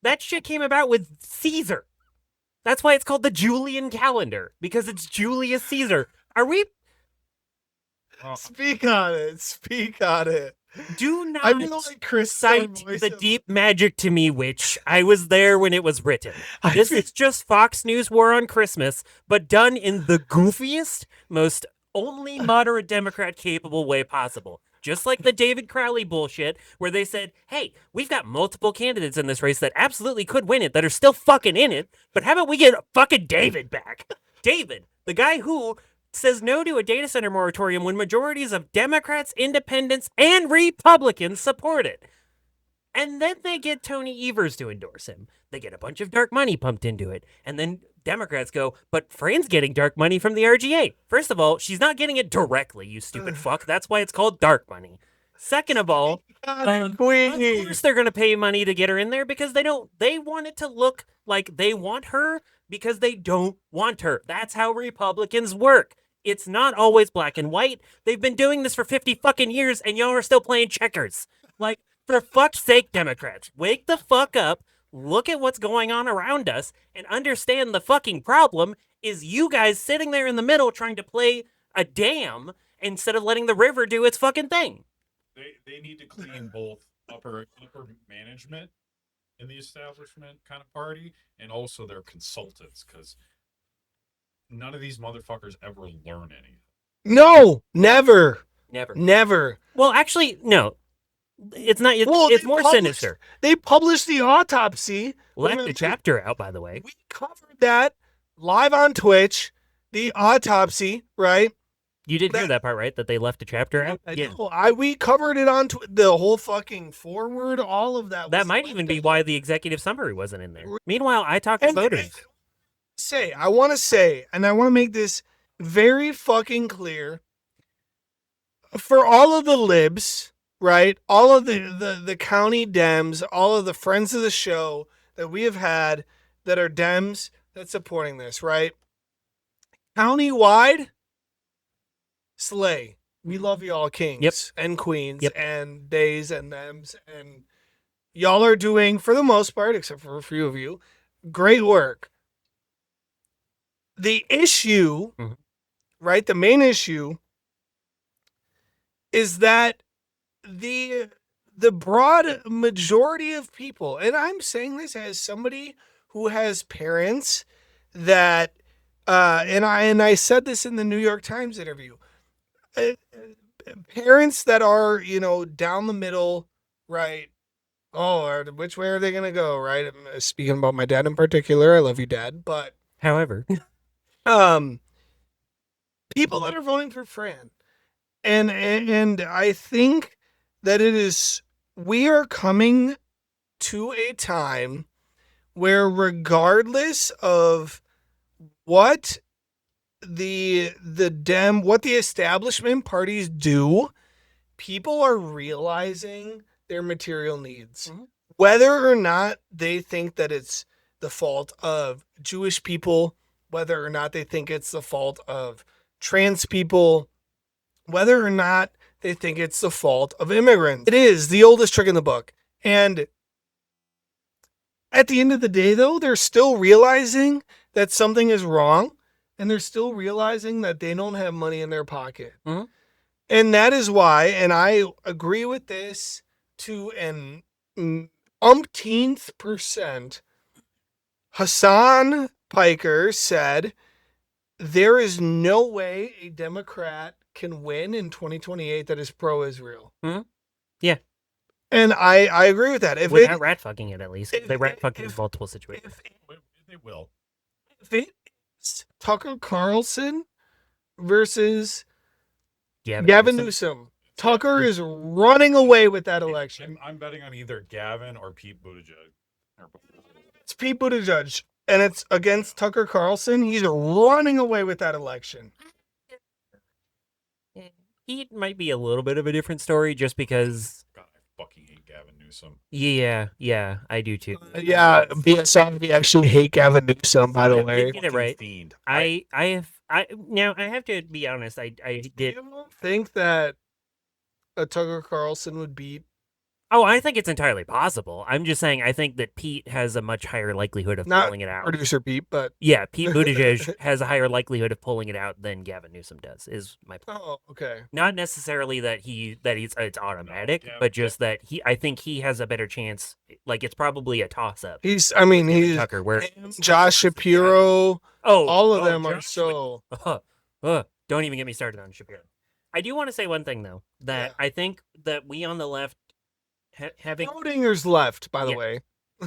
That shit came about with Caesar. That's why it's called the Julian calendar, because it's Julius Caesar. Are we... Speak on it. Speak on it. Do not I feel like Chris cite the deep magic to me, which I was there when it was written. This is just Fox News War on Christmas, but done in the goofiest, most only moderate Democrat capable way possible. Just like the David Crowley bullshit, where they said, hey, we've got multiple candidates in this race that absolutely could win it, that are still fucking in it, but how about we get fucking David back? David, the guy who says no to a data center moratorium when majorities of Democrats, independents, and Republicans support it. And then they get Tony Evers to endorse him. They get a bunch of dark money pumped into it. And then Democrats go, but Fran's getting dark money from the RGA. First of all, she's not getting it directly, you stupid fuck. That's why it's called dark money. Second of all, of course they're going to pay money to get her in there because they want it to look like they want her because they don't want her. That's how Republicans work. It's not always black and white. They've been doing this for 50 fucking years, and y'all are still playing checkers. Like, for fuck's sake, Democrats, wake the fuck up, look at what's going on around us, and understand the fucking problem is you guys sitting there in the middle trying to play a dam instead of letting the river do its fucking thing. They need to clean both upper management in the establishment kind of party and also their consultants, because none of these motherfuckers ever learn anything. No, never. Well, actually, no. It's not. It's more sinister. They published the autopsy. Left the chapter out, by the way. We covered that live on Twitch. The autopsy, right? You did hear that part, right? That they left the chapter out? Yeah. We covered it on the whole fucking forward, all of that. That might even be why the executive summary wasn't in there. Meanwhile, I talked to voters. I want to say, and I want to make this very fucking clear for all of the libs, right? All of the county Dems, all of the friends of the show that we have had that are Dems that's supporting this, right? Countywide, slay. We love y'all kings and queens and days and thems, and y'all are doing, for the most part, except for a few of you, great work. The issue, right, the main issue is that the broad majority of people, and I'm saying this as somebody who has parents that, and I said this in the New York Times interview, parents that are, down the middle, right? Oh, which way are they going to go, right? I'm speaking about my dad in particular. I love you, Dad, but however, people that are voting for Fran, and I think that we are coming to a time where, regardless of what what the establishment parties do, people are realizing their material needs. Mhm. Whether or not they think that it's the fault of Jewish people, whether or not they think it's the fault of trans people, whether or not they think it's the fault of immigrants. It is the oldest trick in the book. And at the end of the day, though, they're still realizing that something is wrong, and they're still realizing that they don't have money in their pocket. Mhm. And that is why, and I agree with this to an umpteenth %, Hassan Piker said, there is no way a Democrat can win in 2028 that is pro-Israel. Mhm. Yeah. And I agree with that. Without rat fucking it, at least. They rat fucking in multiple situations. They will. If it's Tucker Carlson versus Gavin Newsom, Tucker is running away with that election. I'm betting on either Gavin or Pete Buttigieg. It's Pete Buttigieg, and it's against Tucker Carlson. He's running away with that election. He might be a little bit of a different story just because. God, I fucking hate Gavin Newsom. Yeah, I do too. Yeah, BSI actually hate Gavin Newsom, by the way. Get it right. Fiend. Now I have to be honest. I did. You don't think that a Tucker Carlson would beat? Oh, I think it's entirely possible. I'm just saying I think that Pete has a much higher likelihood of Not pulling it out. Producer Pete, but Yeah, Pete Buttigieg has a higher likelihood of pulling it out than Gavin Newsom does. Is my point. oh, okay. Not necessarily that it's automatic, No, but just that I think he has a better chance. Like it's probably a toss up. He's Tucker, where Josh Shapiro. All of them are Josh so. Don't even get me started on Shapiro. I do want to say one thing though, that I think that we on the left having Votingers left, by the Yeah. way.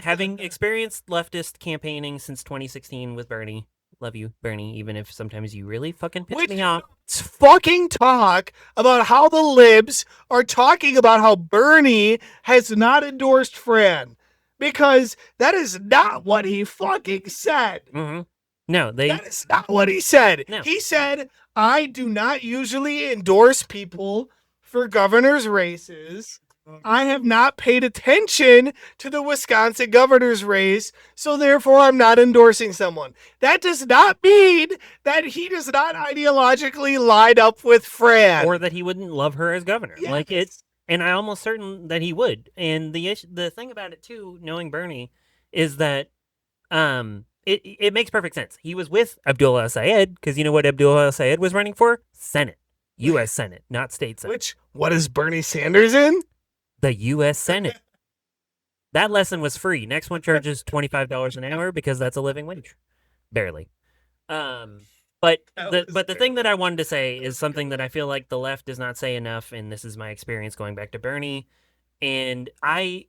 having experienced leftist campaigning since 2016 with Bernie. Love you, Bernie, even if sometimes you really fucking piss me off. Let's fucking talk about how the libs are talking about how Bernie has not endorsed Fran. Because that is not what he fucking said. Mm-hmm. No, That is not what he said. No. He said, I do not usually endorse people for governor's races. I have not paid attention to the Wisconsin governor's race, so therefore I'm not endorsing someone. That does not mean that he does not ideologically line up with Fran. or that he wouldn't love her as governor. Yes. Like it's, and I'm almost certain that he would. And the thing about it too, knowing Bernie, is that it makes perfect sense. He was with Abdullah Syed because you know what Abdullah Syed was running for? Senate, U.S. Senate, not state Senate. What is Bernie Sanders in? The U.S. Senate. That lesson was free. Next one charges $25 an hour because that's a living wage, barely. But the thing that I wanted to say is something that I feel like the left does not say enough, and this is my experience going back to Bernie. And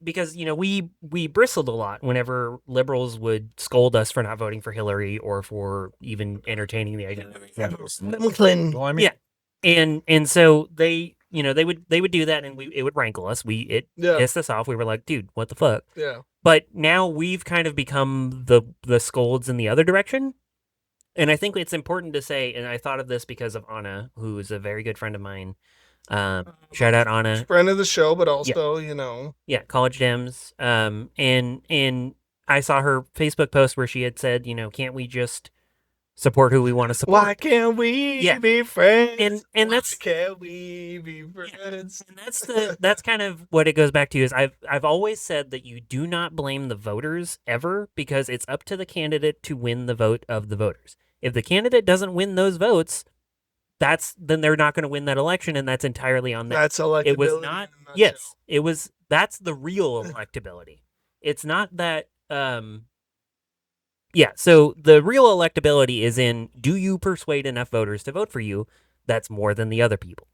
because we bristled a lot whenever liberals would scold us for not voting for Hillary or for even entertaining the idea. Clinton. Well, I mean, Yeah, and so they would do that, and it would rankle us. It pissed us off. We were like, dude, what the fuck? Yeah. But now we've kind of become the scolds in the other direction. And I think it's important to say, and I thought of this because of Anna, who is a very good friend of mine. Shout out Anna. Friend of the show, but also, Yeah, College Dems. And I saw her Facebook post where she had said, can't we just support who we want to support? Why can't we be friends? And that's Why can't we be friends? And that's kind of what it goes back to is I've always said that you do not blame the voters ever because it's up to the candidate to win the vote of the voters. If the candidate doesn't win those votes, then they're not going to win that election, and that's entirely on them. That's electability. It was not. Yes, it was. That's the real electability. It's not that. Yeah. So the real electability is in: do you persuade enough voters to vote for you? That's more than the other people.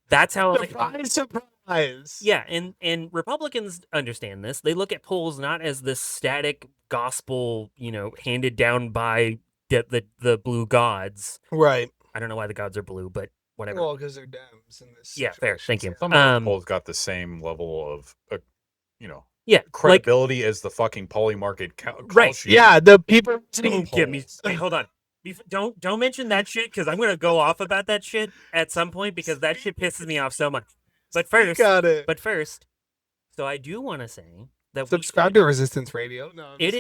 That's how. Surprise. Yeah, and Republicans understand this. They look at polls not as this static gospel, handed down by the blue gods. Right. I don't know why the gods are blue, but whatever. Well, because they're Dems in this. Yeah, fair. Thank you. Some of the polls got the same level of, Yeah, credibility as the fucking polymarket call Right. sheet. Yeah, the people don't get me. Wait, hold on. Don't mention that shit because I'm gonna go off about that shit at some point because that shit pisses me off so much. But first, got it. so I do want to say that Subscribe to Resistance Radio. No, it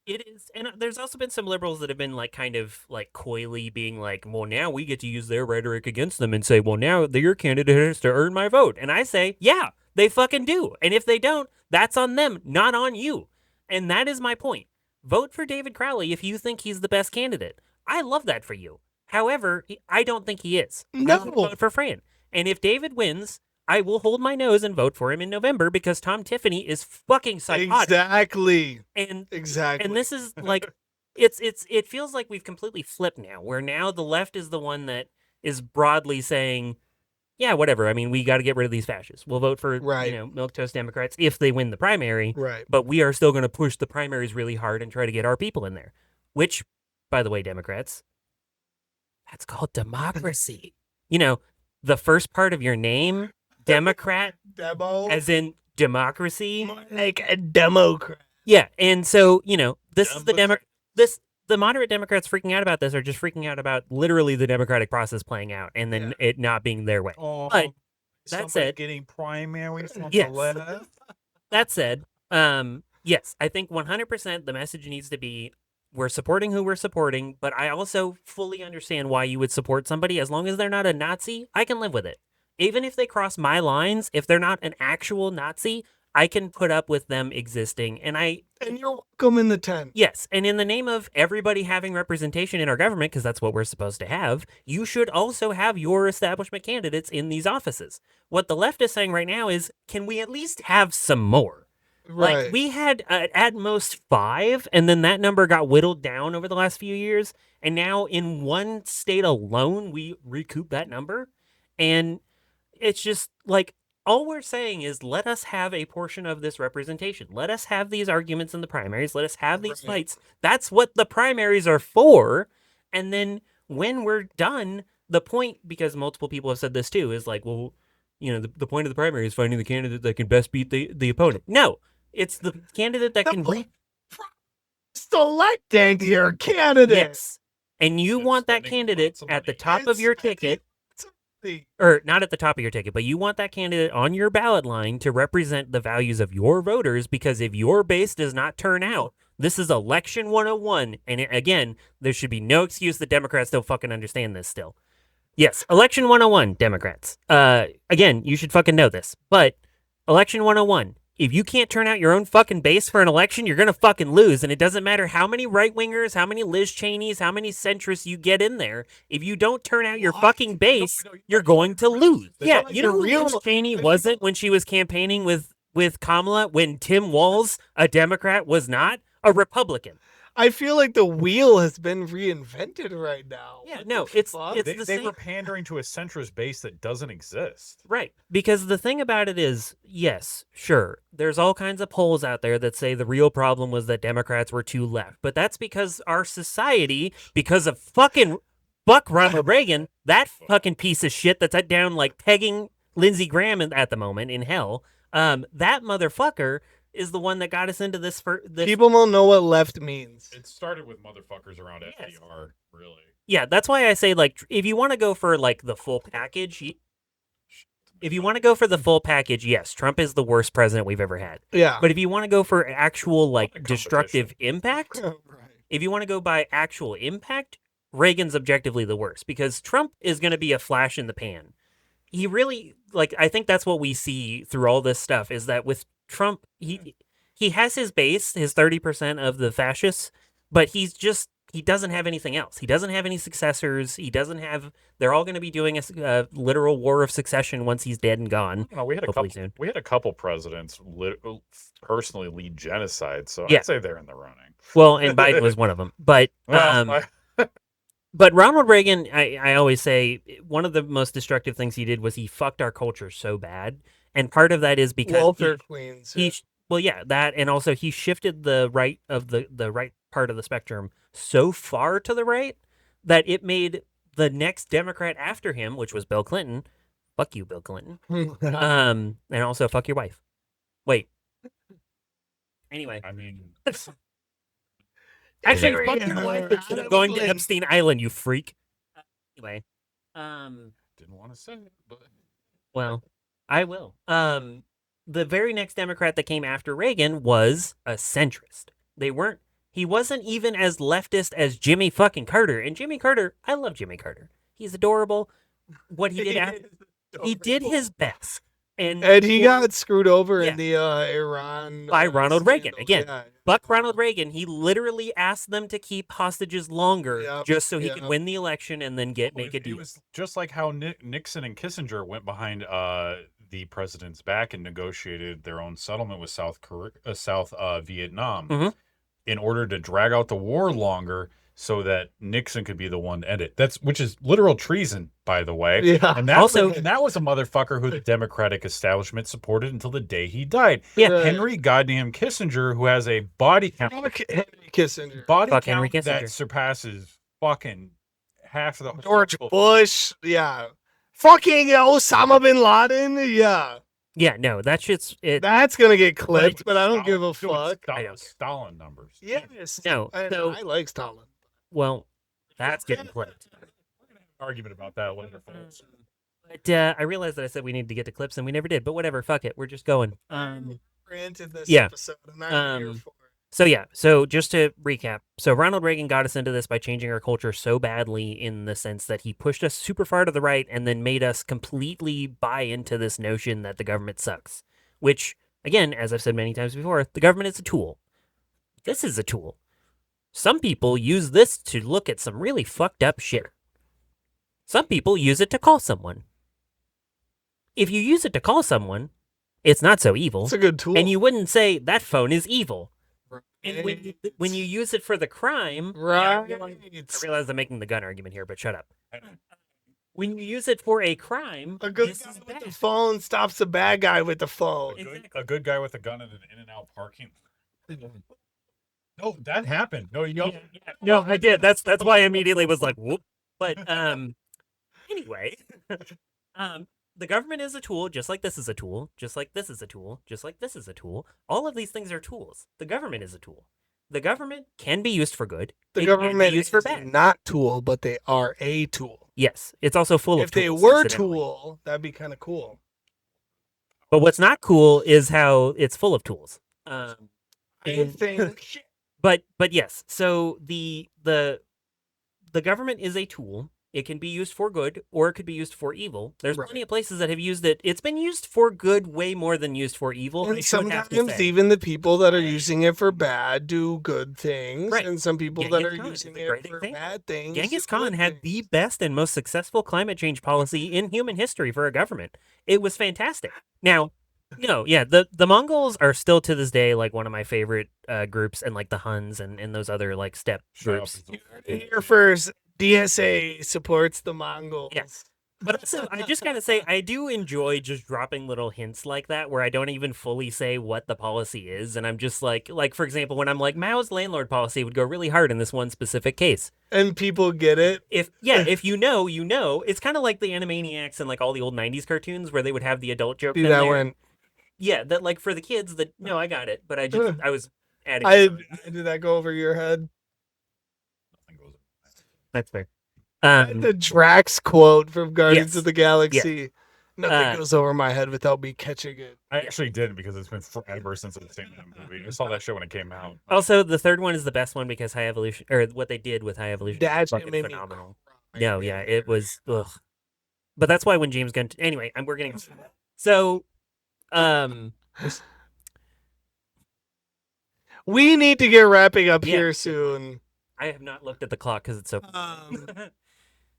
is, and there's also been some liberals that have been like kind of like coyly being like, well, now we get to use their rhetoric against them and say, well, now your candidate has to earn my vote, and I say, yeah, they fucking do, and if they don't, that's on them, not on you, and that is my point. Vote for David Crowley if you think he's the best candidate. I love that for you. However, I don't think he is. No. I would vote for Fran, and if David wins, I will hold my nose and vote for him in November because Tom Tiffany is fucking psychotic. Exactly. And exactly. this is like it feels like we've completely flipped now, where now the left is the one that is broadly saying, yeah, whatever. I mean, we got to get rid of these fascists. We'll vote for Right. milquetoast Democrats if they win the primary. Right. But we are still going to push the primaries really hard and try to get our people in there. Which, by the way, Democrats, that's called democracy. The first part of your name, Democrat, Demo. as in democracy, More like a Democrat. yeah, and so this is the moderate Democrats freaking out about this are just freaking out about literally the democratic process playing out and then it not being their way. Oh, But that said, getting primaries from Yes. the left. that said, yes, I think 100% the message needs to be we're supporting who we're supporting, but I also fully understand why you would support somebody as long as they're not a Nazi. I can live with it. Even if they cross my lines, if they're not an actual Nazi, I can put up with them existing. And you're welcome in the tent. yes, and in the name of everybody having representation in our government, because that's what we're supposed to have, you should also have your establishment candidates in these offices. What the left is saying right now is, can we at least have some more? Right. Like, we had at most 5, and then that number got whittled down over the last few years, and now in one state alone, we recoup that number. And it's just like, all we're saying is let us have a portion of this representation. Let us have these arguments in the primaries. Let us have these fights. That's what the primaries are for. And then when we're done, the point, because multiple people have said this too, is like, well, the point of the primary is finding the candidate that can best beat the opponent. No, it's the candidate that can selecting your candidate. Yes. And you want that spending candidate lots of at the money. top of your ticket. Or not at the top of your ticket, but you want that candidate on your ballot line to represent the values of your voters, because if your base does not turn out, this is election 101. And again, there should be no excuse that Democrats don't fucking understand this still. Yes, election 101, Democrats. Again, you should fucking know this. But election 101, if you can't turn out your own fucking base for an election, you're going to fucking lose. And it doesn't matter how many right-wingers, how many Liz Cheneys, how many centrists you get in there. If you don't turn out your fucking base, you're going to lose. Yeah, you know who Liz Cheney wasn't when she was campaigning with Kamala, when Tim Walz, a Democrat, was not? A Republican. I feel like the wheel has been reinvented right now. Yeah, What no, the it's fuck? the They same. were pandering to a centrist base that doesn't exist. Right. Because the thing about it is, yes, sure, there's all kinds of polls out there that say the real problem was that Democrats were too left. But that's because our society, because of fucking fuck Ronald Reagan, that fucking piece of shit that's down like pegging Lindsey Graham at the moment in hell, that motherfucker is the one that got us into this. People don't know what left means. It started with motherfuckers around Yes. FDR, really. Yeah, that's why I say, like, if you want to go for like the full package, if you want to go for the full package, yes, Trump is the worst president we've ever had. Yeah. But if you want to go for actual like competition. destructive impact, Right. if you want to go by actual impact, Reagan's objectively the worst, because Trump is going to be a flash in the pan. He really, like, I think that's what we see through all this stuff, is that with Trump, he has his base, his 30% of the fascists, but he doesn't have anything else. He doesn't have any successors. They're all going to be doing a literal war of succession once he's dead and gone. No, we had Hopefully soon. We had a couple presidents personally lead genocide, so Yeah. I'd say they're in the running. Well, and Biden was one of them. But Well, but Ronald Reagan, I always say, one of the most destructive things he did was he fucked our culture so bad. And part of that is because Welfare queens. that, and also he shifted the right of the right part of the spectrum so far to the right that it made the next Democrat after him, which was Bill Clinton, fuck you, Bill Clinton, and also fuck your wife. Wait, Anyway. I mean, Actually, Henry, fuck your wife instead of Adam going to Flynn. Epstein Island, you freak. Anyway. didn't want to say it, but Well, I will. The very next Democrat that came after Reagan was a centrist. He wasn't even as leftist as Jimmy fucking Carter. And Jimmy Carter, I love Jimmy Carter. He's adorable. What he did he did his best. And he got screwed over Yeah. in the Iran by Ronald Reagan. scandal. Again, Yeah. Buck Ronald Reagan, he literally asked them to keep hostages longer Yep, just so he could yep. win the election and then make a it deal. was just like how Nixon and Kissinger went behind the president's back and negotiated their own settlement with South Vietnam Mhm. in order to drag out the war longer so that Nixon could be the one to end it. Which is literal treason, by the way. Yeah. And that was a motherfucker who the Democratic establishment supported until the day he died. Yeah. Right. Henry goddamn Kissinger, who has a body count Fuck Henry Kissinger. Fuck Henry count that Kissinger. surpasses fucking half of the George Bush. Yeah. Fucking Osama bin Laden. Yeah. Yeah, no, that shit's it. That's gonna get clipped, but I don't give a Doing fuck. I don't care. Stalin numbers. Yes. No, And so- I like Stalin. Well, that's getting clipped. Argument about that later, folks. But I realized that I said we needed to get to clips and we never did. But whatever, fuck it, we're just going. Granted this yeah. episode, and I'm here for it. So just to recap, so Ronald Reagan got us into this by changing our culture so badly in the sense that he pushed us super far to the right and then made us completely buy into this notion that the government sucks. Which, again, as I've said many times before, the government is a tool. This is a tool. Some people use this to look at some really fucked up shit. Some people use it to call someone. If you use it to call someone, it's not so evil. It's a good tool. And you wouldn't say that phone is evil. And Right. when you use it for the crime, Right. I realize I'm making the gun argument here, but shut up. When you use it for a crime, A good this guy is with bad. the phone stops a bad guy with the phone. A good guy with a gun in an In-N-Out parking. No, that happened. No, you don't. Yeah. No, I did. That's why I immediately was like, whoop. But anyway, the government is a tool, just like this is a tool, just like this is a tool, just like this is a tool. All of these things are tools. The government is a tool. The government can be used for good. The It can be government used is for bad. not tool, but they are a tool. Yes, it's also full of If they tools, were incidentally. tool, that'd be kind of cool. But what's not cool is how it's full of tools. I And- think but yes, so the government is a tool. It can be used for good or it could be used for evil. There's Right. plenty of places that have used it. It's been used for good way more than used for evil. I and should have to sometimes say. even the people that are using it for bad do good things, Right. and some people Genghis that are Khan is using a it great for example. bad things. Genghis do Khan good had the things. best and most successful climate change policy in human history for a government. It was fantastic. Now, the Mongols are still to this day like one of my favorite groups, and like the Huns and those other like steppe Shut up, groups. Here first, DSA supports the Mongols. Yes. But also, I just gotta say, I do enjoy just dropping little hints like that where I don't even fully say what the policy is. And I'm just like, for example, when I'm like, Mao's landlord policy would go really hard in this one specific case. And people get it. If you know, you know. It's kind of like the Animaniacs and like all the old 90s cartoons where they would have the adult jokes See in that there. one. Yeah, that like for the kids, that, no, I got it. But I was adding. I did that go over your head? That's fair. The Drax quote from Guardians yes. of the Galaxy. Nothing Uh, goes over my head without me catching it. I actually did because it's been forever since I've seen that movie. I saw that show when it came out. Also, the third one is the best one because High Evolution, or what they did with High Evolution, That is shit fucking made me phenomenal. cry. No, yeah, it was. Ugh. But that's why when James Gunn. Anyway, we're getting. So, We need to get wrapping up Yeah. here soon. I have not looked at the clock because it's so.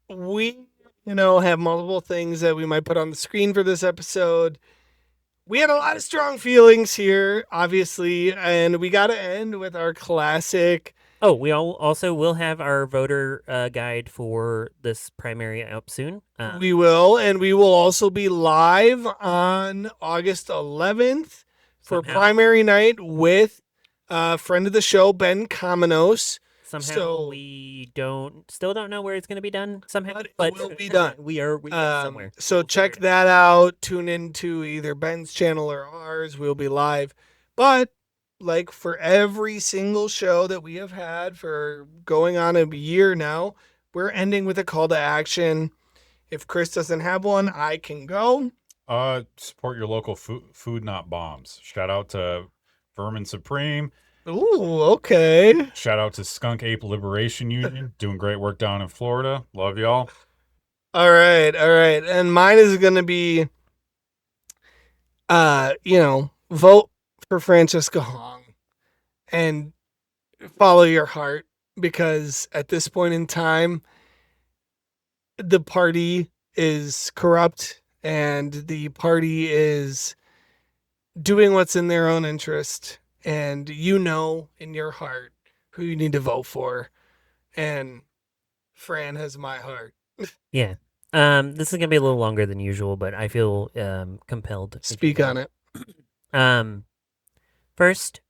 We, have multiple things that we might put on the screen for this episode. We had a lot of strong feelings here, obviously, and we got to end with our classic. Oh, we also will have our voter guide for this primary out soon. We will, and we will also be live on August 11th for Somehow. primary night with a friend of the show, Ben Kamenos. Somehow So- we still don't know where it's going to be done. Somehow, But it but will be done. We are somewhere. So We'll check figure it that out. Tune into either Ben's channel or ours. We'll be live. But, like for every single show that we have had for going on a year now, we're ending with a call to action. If Chris doesn't have one, I can go. Support your local food, not bombs. Shout out to Vermin Supreme. Ooh, okay. Shout out to Skunk Ape Liberation Union, doing great work down in Florida. Love y'all. All right, all right. And mine is gonna be vote for Francesca Hong and follow your heart, because at this point in time the party is corrupt and the party is doing what's in their own interest, and you know in your heart who you need to vote for, and Fran has my heart. Yeah. This is gonna be a little longer than usual, but I feel compelled to Speak on it. First,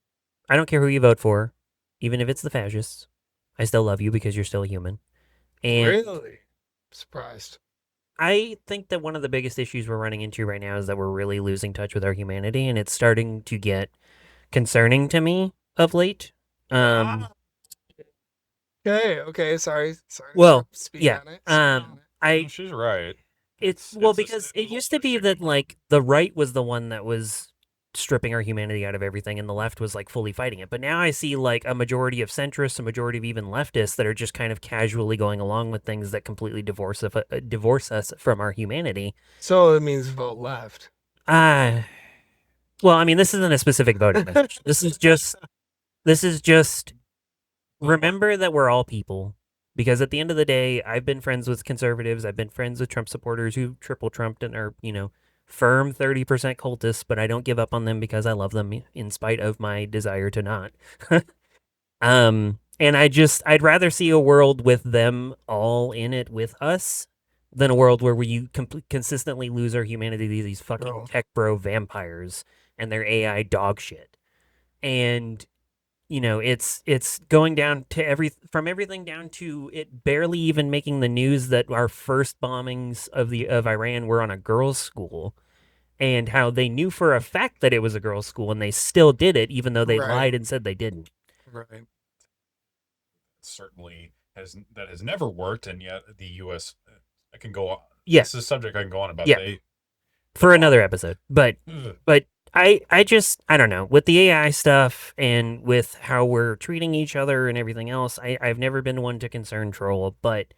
I don't care who you vote for, even if it's the fascists. I still love you because you're still a human. And Really? Surprised. I think that one of the biggest issues we're running into right now is that we're really losing touch with our humanity, and it's starting to get concerning to me of late. Okay, sorry. Well, Speak yeah. on it. I She's right. It's because it used to be that like the right was the one that was stripping our humanity out of everything, and the left was like fully fighting it. But now I see like a majority of centrists, a majority of even leftists that are just kind of casually going along with things that completely divorce us from our humanity. So it means vote left. Well, I mean, this isn't a specific voting message. This is just remember that we're all people. Because at the end of the day, I've been friends with conservatives. I've been friends with Trump supporters who triple Trumped and are, firm 30% cultists, but I don't give up on them because I love them in spite of my desire to not. And I'd rather see a world with them all in it with us than a world where we consistently lose our humanity to these fucking tech bro vampires and their AI dog shit. And it's going down to from everything down to it barely even making the news that our first bombings of Iran were on a girls' school, and how they knew for a fact that it was a girls' school and they still did it even though they lied and said they didn't. Right. Certainly has never worked, and yet the U.S. I can go on. Yeah. This is a subject I can go on about. Yeah. For another episode, but I don't know, with the AI stuff and with how we're treating each other and everything else. I've never been one to concern troll, but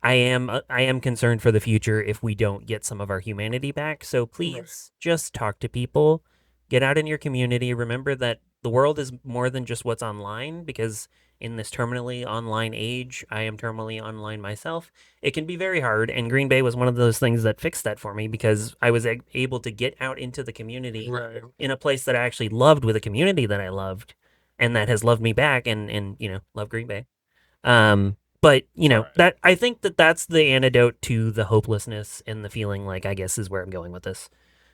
I am concerned for the future if we don't get some of our humanity back. So please just talk to people, get out in your community. Remember that the world is more than just what's online, because in this terminally online age, I am terminally online myself. It can be very hard, and Green Bay was one of those things that fixed that for me, because I was able to get out into the community in a place that I actually loved, with a community that I loved and that has loved me back, and love Green Bay. But that I think that's the antidote to the hopelessness and the feeling like, I guess, is where I'm going with this.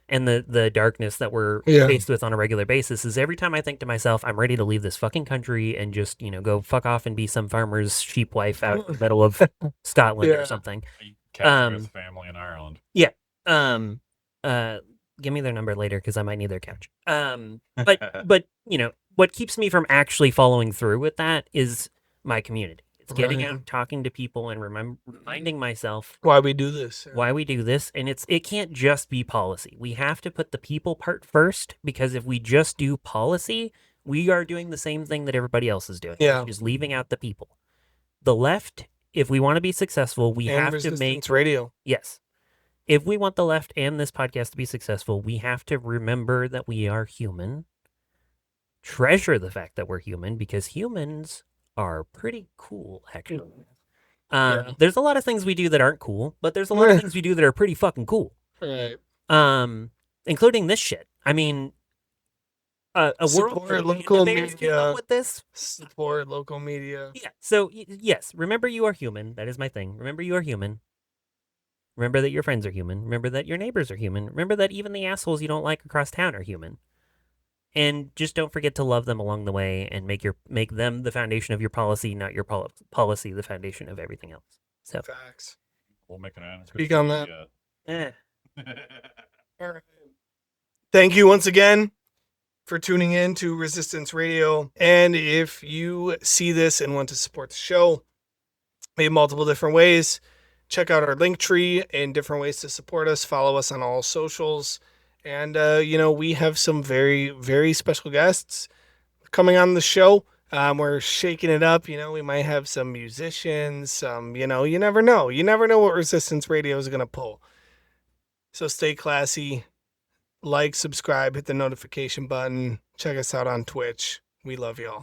And the darkness that we're faced with on a regular basis is every time I think to myself, I'm ready to leave this fucking country and just, go fuck off and be some farmer's sheep wife out in the middle of Scotland or something. With family in Ireland. Yeah. Give me their number later because I might need their couch. But what keeps me from actually following through with that is my community. It's getting out, talking to people, and reminding myself why we do this. And it can't just be policy. We have to put the people part first, because if we just do policy, we are doing the same thing that everybody else is doing. Yeah. Which is leaving out the people. The left, if we want to be successful, we have to make radio. Yes. If we want the left and this podcast to be successful, we have to remember that we are human. Treasure the fact that we're human, because humans are pretty cool, actually. There's a lot of things we do that aren't cool, but there's a lot of things we do that are pretty fucking cool. Right. Including this shit. I mean, a world for local media with this. Support local media. Yeah. So yes, remember you are human. That is my thing. Remember you are human. Remember that your friends are human. Remember that your neighbors are human. Remember that even the assholes you don't like across town are human. And just don't forget to love them along the way, and make them the foundation of your policy, not your policy the foundation of everything else. So facts. We'll make an announcement. Speak on that. All right. Thank you once again for tuning in to Resistance Radio. And if you see this and want to support the show, we have multiple different ways. Check out our link tree and different ways to support us. Follow us on all socials. And, we have some very, very special guests coming on the show. We're shaking it up. We might have some musicians. You never know. You never know what Resistance Radio is going to pull. So stay classy. Like, subscribe, hit the notification button. Check us out on Twitch. We love y'all.